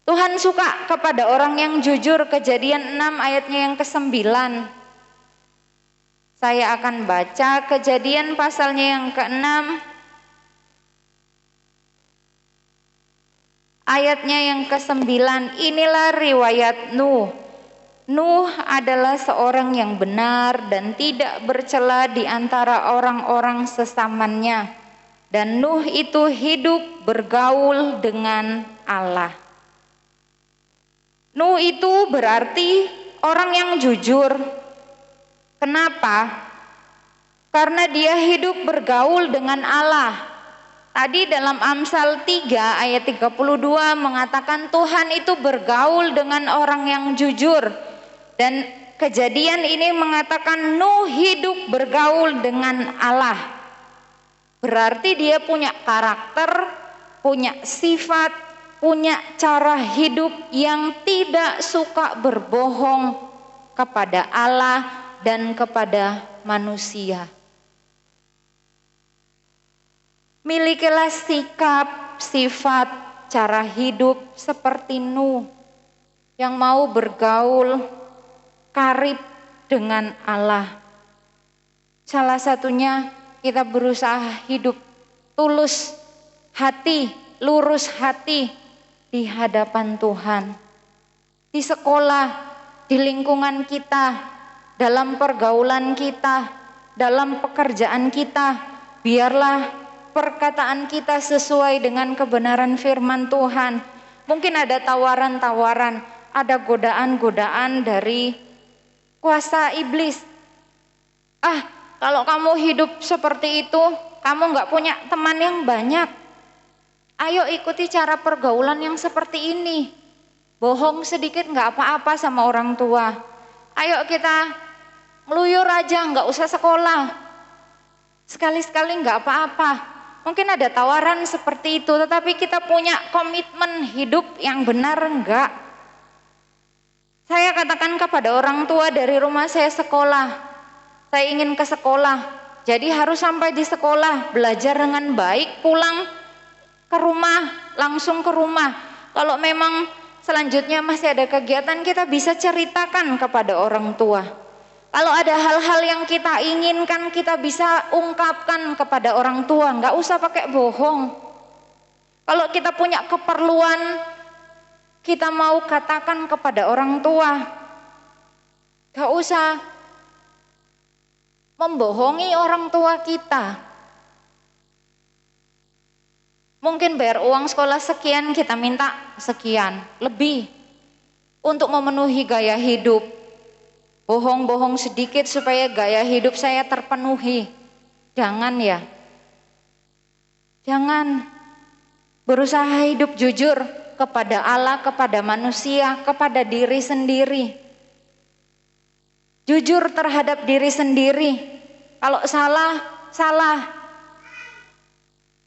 Tuhan suka kepada orang yang jujur. Kejadian 6 ayatnya yang ke-9. Saya akan baca Kejadian pasalnya yang ke-6 ayatnya yang ke-9. Inilah riwayat Nuh. Nuh adalah seorang yang benar dan tidak bercela di antara orang-orang sesamannya. Dan Nuh itu hidup bergaul dengan Allah. Nuh itu berarti orang yang jujur. Kenapa? Karena dia hidup bergaul dengan Allah. Tadi dalam Amsal 3 ayat 32 mengatakan Tuhan itu bergaul dengan orang yang jujur. Dan Kejadian ini mengatakan Nuh hidup bergaul dengan Allah. Berarti dia punya karakter, punya sifat, punya cara hidup yang tidak suka berbohong kepada Allah dan kepada manusia. Milikilah sikap, sifat, cara hidup seperti Nuh yang mau bergaul karib dengan Allah. Salah satunya kita berusaha hidup tulus hati, lurus hati di hadapan Tuhan. Di sekolah, di lingkungan kita, dalam pergaulan kita, dalam pekerjaan kita, biarlah perkataan kita sesuai dengan kebenaran firman Tuhan. Mungkin ada tawaran-tawaran, ada godaan-godaan dari kuasa iblis. Kalau kamu hidup seperti itu, kamu gak punya teman yang banyak. Ayo ikuti cara pergaulan yang seperti ini. Bohong sedikit gak apa-apa sama orang tua. Ayo kita ngeluyur aja, gak usah sekolah. Sekali-sekali gak apa-apa. Mungkin ada tawaran seperti itu, tetapi kita punya komitmen hidup yang benar enggak? Saya katakan kepada orang tua dari rumah saya sekolah, saya ingin ke sekolah, jadi harus sampai di sekolah, belajar dengan baik, pulang ke rumah, langsung ke rumah. Kalau memang selanjutnya masih ada kegiatan, kita bisa ceritakan kepada orang tua. Kalau ada hal-hal yang kita inginkan, kita bisa ungkapkan kepada orang tua, nggak usah pakai bohong. Kalau kita punya keperluan, kita mau katakan kepada orang tua, nggak usah membohongi orang tua kita. Mungkin bayar uang sekolah sekian, kita minta sekian, lebih untuk memenuhi gaya hidup. Bohong-bohong sedikit supaya gaya hidup saya terpenuhi. Jangan ya. Jangan. Berusaha hidup jujur kepada Allah, kepada manusia, kepada diri sendiri. Jujur terhadap diri sendiri. Kalau salah, salah.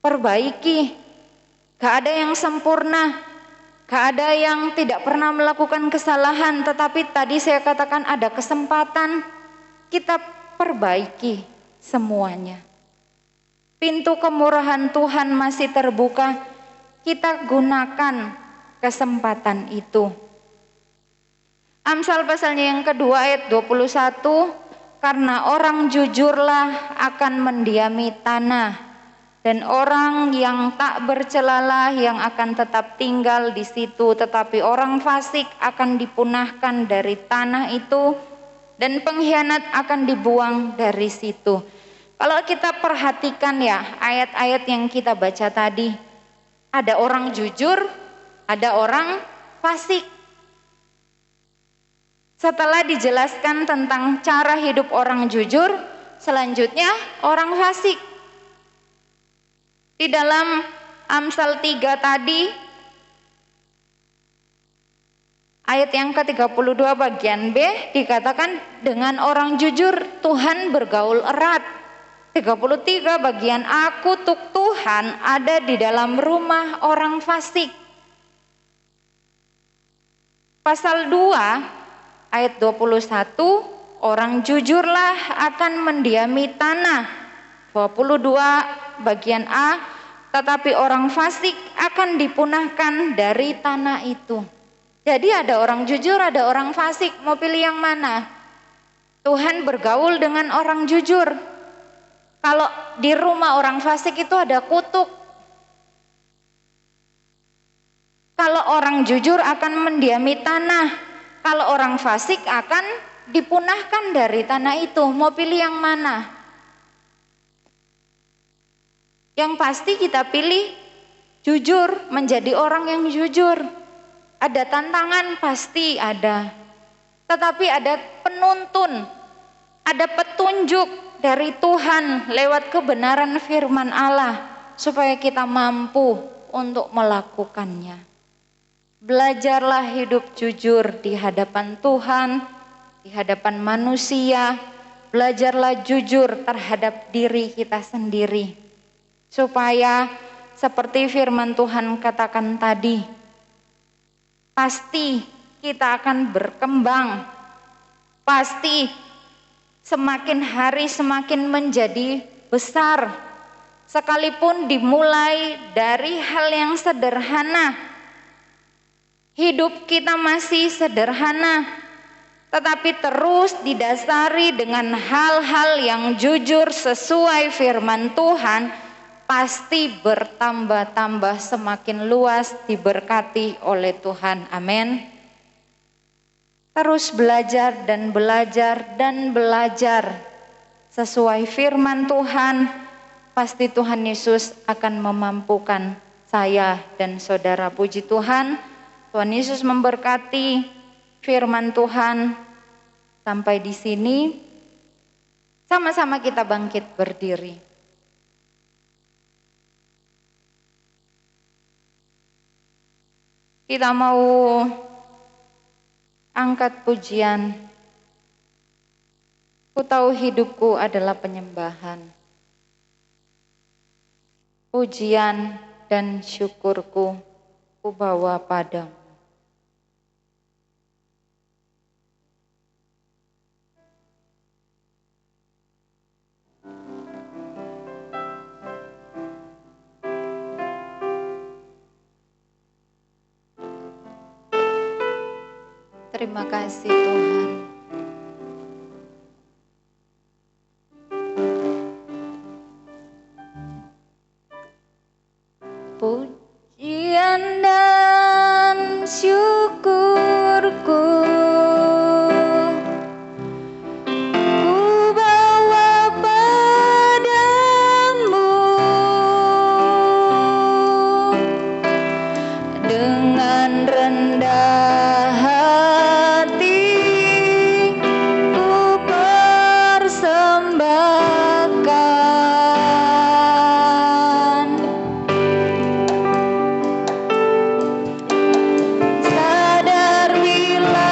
Perbaiki. Gak ada yang sempurna. Gak ada yang tidak pernah melakukan kesalahan, tetapi tadi saya katakan ada kesempatan, kita perbaiki semuanya. Pintu kemurahan Tuhan masih terbuka, kita gunakan kesempatan itu. Amsal pasalnya yang kedua ayat 21, karena orang jujurlah akan mendiami tanah, dan orang yang tak bercelalah yang akan tetap tinggal di situ, tetapi orang fasik akan dipunahkan dari tanah itu, dan pengkhianat akan dibuang dari situ. Kalau kita perhatikan ya ayat-ayat yang kita baca tadi, ada orang jujur, ada orang fasik. Setelah dijelaskan tentang cara hidup orang jujur, selanjutnya orang fasik. Di dalam Amsal 3 tadi, ayat yang ke-32 bagian B, dikatakan dengan orang jujur Tuhan bergaul erat. 33 bagian A, kutuk Tuhan ada di dalam rumah orang fasik. Pasal 2 ayat 21, orang jujurlah akan mendiami tanah. 22 bagian A, tetapi orang fasik akan dipunahkan dari tanah itu. Jadi ada orang jujur, ada orang fasik, mau pilih yang mana? Tuhan bergaul dengan orang jujur. Kalau di rumah orang fasik itu ada kutuk. Kalau orang jujur akan mendiami tanah, kalau orang fasik akan dipunahkan dari tanah itu. Mau pilih yang mana? Yang pasti kita pilih jujur, menjadi orang yang jujur. Ada tantangan pasti ada. Tetapi ada penuntun, ada petunjuk dari Tuhan lewat kebenaran firman Allah supaya kita mampu untuk melakukannya. Belajarlah hidup jujur di hadapan Tuhan, di hadapan manusia. Belajarlah jujur terhadap diri kita sendiri. Supaya seperti firman Tuhan katakan tadi, pasti kita akan berkembang, pasti semakin hari semakin menjadi besar, sekalipun dimulai dari hal yang sederhana. Hidup kita masih sederhana, tetapi terus didasari dengan hal-hal yang jujur sesuai firman Tuhan, pasti bertambah-tambah semakin luas diberkati oleh Tuhan. Amin. Terus belajar dan belajar dan belajar sesuai firman Tuhan, pasti Tuhan Yesus akan memampukan saya dan saudara. Puji Tuhan. Tuhan Yesus memberkati. Firman Tuhan sampai di sini. Sama-sama kita bangkit berdiri. Kita mau angkat pujian. Ku tahu hidupku adalah penyembahan. Pujian dan syukurku ku bawa padamu. Terima kasih Tuhan. Pujian dan syukurku ku bawa padamu dengan rendah hati ku persembahkan. Sadar bila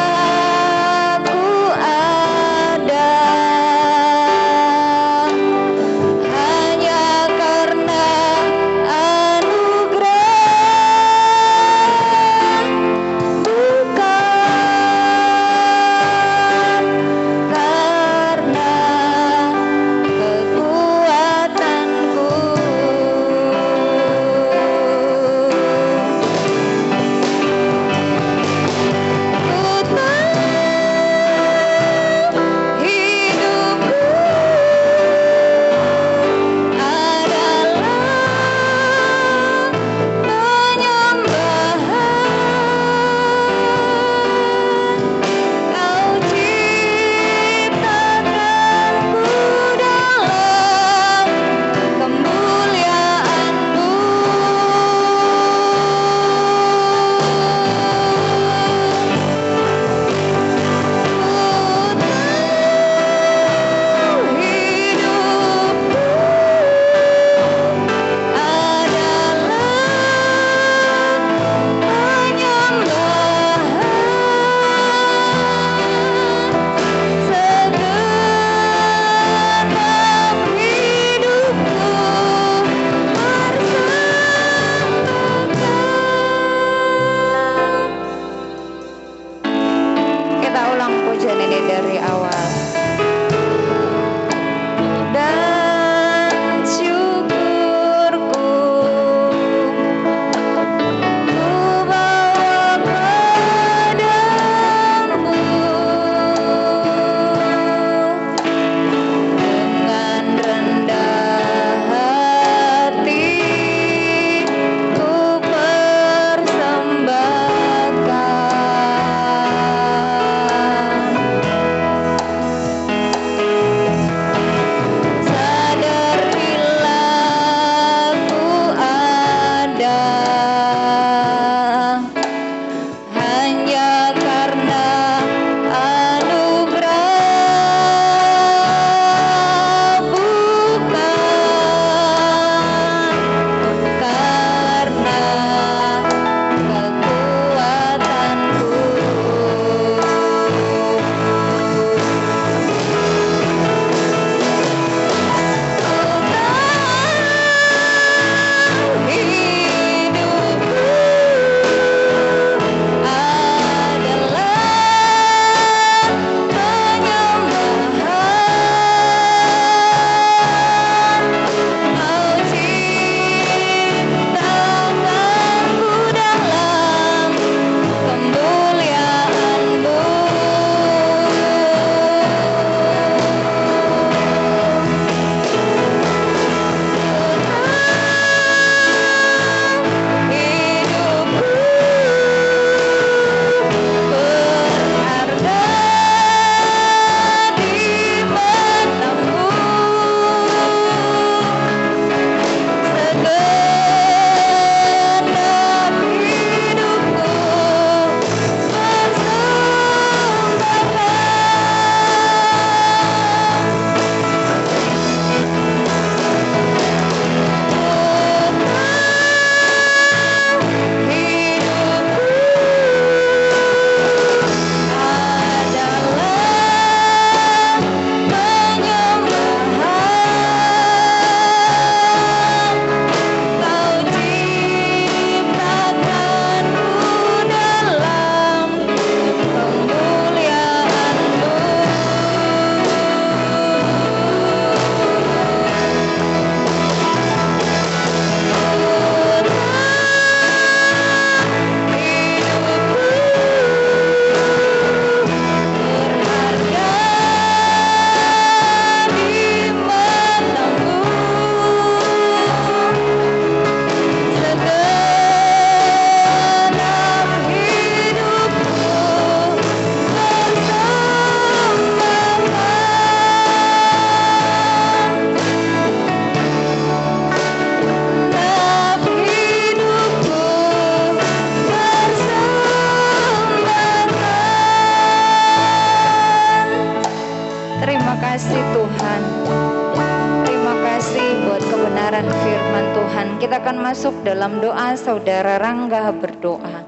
kita akan masuk dalam doa. Saudara Rangga berdoa.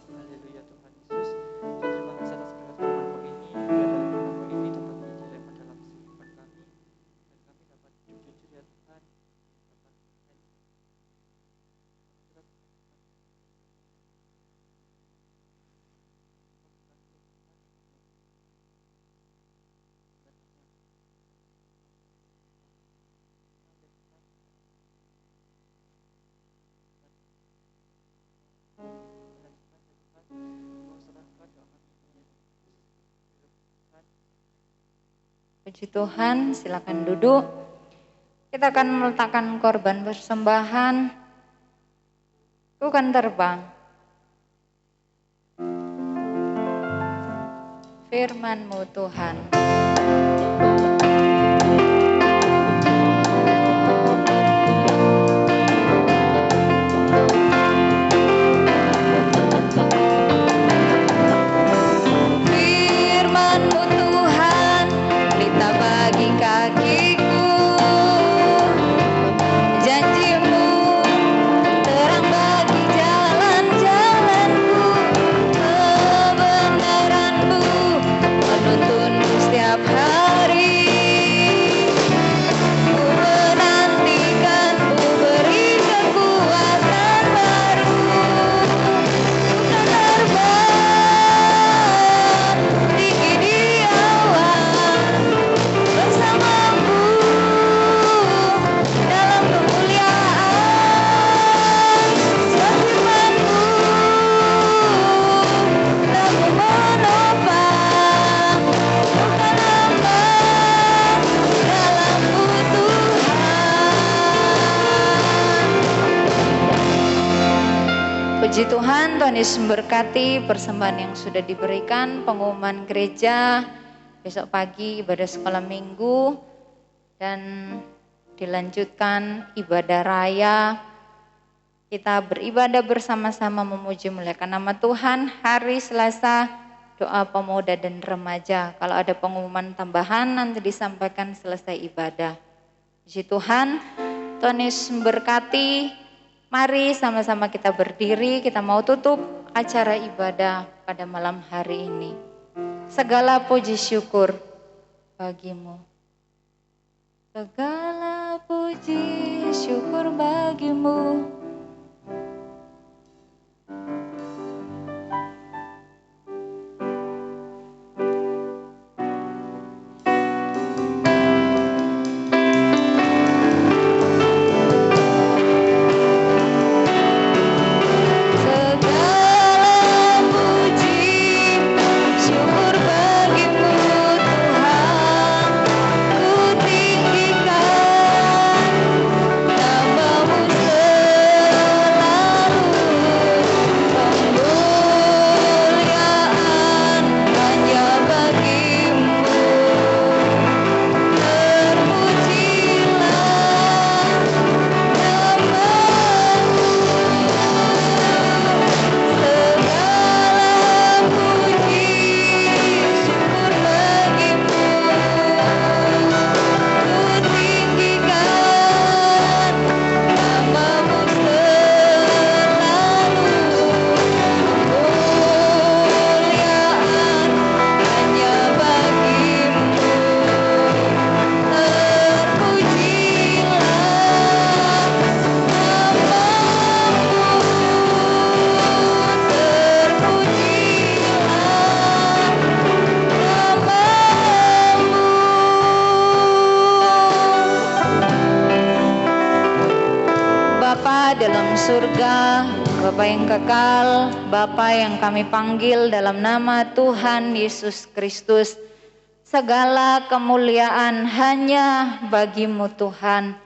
Haleluya Tuhan Yesus. Terima kasih atas berkat firman-Mu ini. Biar dari firman-Mu ini dapat dijelaskan dalam kehidupan kami. Dan kami dapat jujur ya Tuhan. Dapat Puji Tuhan, silakan duduk. Kita akan meletakkan korban persembahan. Ku kan terbang. Firman-Mu Tuhan. Firman-Mu Tuhan, pelita bagi kakiku. Janji-Mu terang bagi jalan-jalanku. Kebenaran-Mu menuntunku setiap hari. Ku menantikan-Mu beri kekuatan baru. Ku kan terbang tinggi di awan bersama-Mu dalam kemuliaan. Sebab firman-Mu telah menopang. Ku kan aman dalam-Mu Tuhan. Puji Tuhan, Tuhan Yesus memberkati persembahan yang sudah diberikan, pengumuman gereja, besok pagi ibadah sekolah minggu, dan dilanjutkan ibadah raya. Kita beribadah bersama-sama memuji muliakan nama Tuhan. Hari Selasa doa pemuda dan remaja. Kalau ada pengumuman tambahan nanti disampaikan selesai ibadah. Puji Tuhan, Tuhan Yesus memberkati. Mari sama-sama kita berdiri, kita mau tutup acara ibadah pada malam hari ini. Segala puji syukur bagi-Mu. Segala puji syukur bagi-Mu. Segala puji syukur bagi-Mu Tuhan. Ku tinggikan nama-Mu selalu. Kemuliaan hanya bagi-Mu. Terpujilah nama-Mu. Segala puji syukur bagi-Mu. Ku tinggikan nama-Mu selalu. Kemuliaan hanya bagi-Mu. Bapa dalam surga, Bapa yang kekal, Bapa yang kami panggil dalam nama Tuhan Yesus Kristus, segala kemuliaan hanya bagi-Mu Tuhan.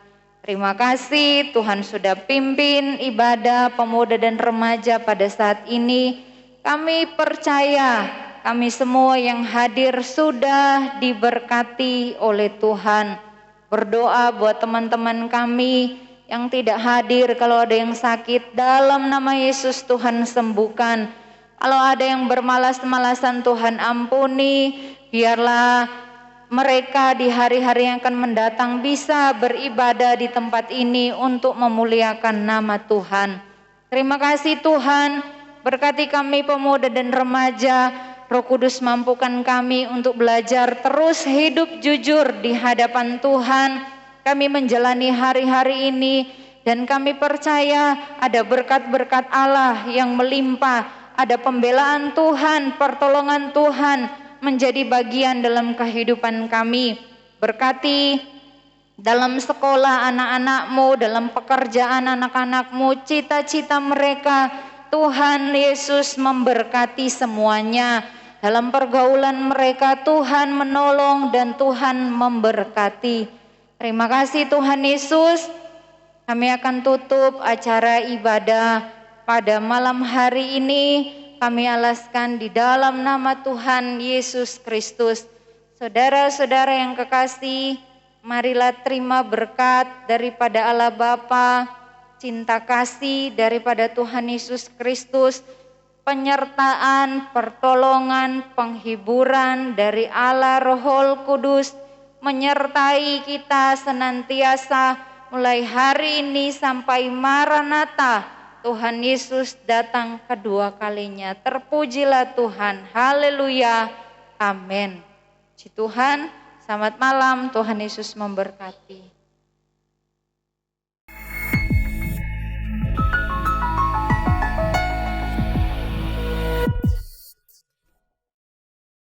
Terima kasih Tuhan sudah pimpin ibadah pemuda dan remaja pada saat ini. Kami percaya kami semua yang hadir sudah diberkati oleh Tuhan. Berdoa buat teman-teman kami yang tidak hadir, kalau ada yang sakit dalam nama Yesus Tuhan sembuhkan. Kalau ada yang bermalas-malasan Tuhan ampuni. Biarlah mereka di hari-hari yang akan mendatang bisa beribadah di tempat ini untuk memuliakan nama Tuhan. Terima kasih Tuhan, berkati kami pemuda dan remaja. Roh Kudus mampukan kami untuk belajar terus hidup jujur di hadapan Tuhan. Kami menjalani hari-hari ini dan kami percaya ada berkat-berkat Allah yang melimpah, ada pembelaan Tuhan, pertolongan Tuhan menjadi bagian dalam kehidupan kami. Berkati dalam sekolah anak-anakmu, dalam pekerjaan anak-anakmu, cita-cita mereka, Tuhan Yesus memberkati semuanya. Dalam pergaulan mereka Tuhan menolong dan Tuhan memberkati. Terima kasih Tuhan Yesus. Kami akan tutup acara ibadah pada malam hari ini. Kami alaskan di dalam nama Tuhan Yesus Kristus. Saudara-saudara yang kekasih, marilah terima berkat daripada Allah Bapa, cinta kasih daripada Tuhan Yesus Kristus, penyertaan, pertolongan, penghiburan dari Allah Roh Kudus menyertai kita senantiasa mulai hari ini sampai Maranatha, Tuhan Yesus datang kedua kalinya. Terpujilah Tuhan, haleluya, amin. Puji Tuhan, selamat malam, Tuhan Yesus memberkati.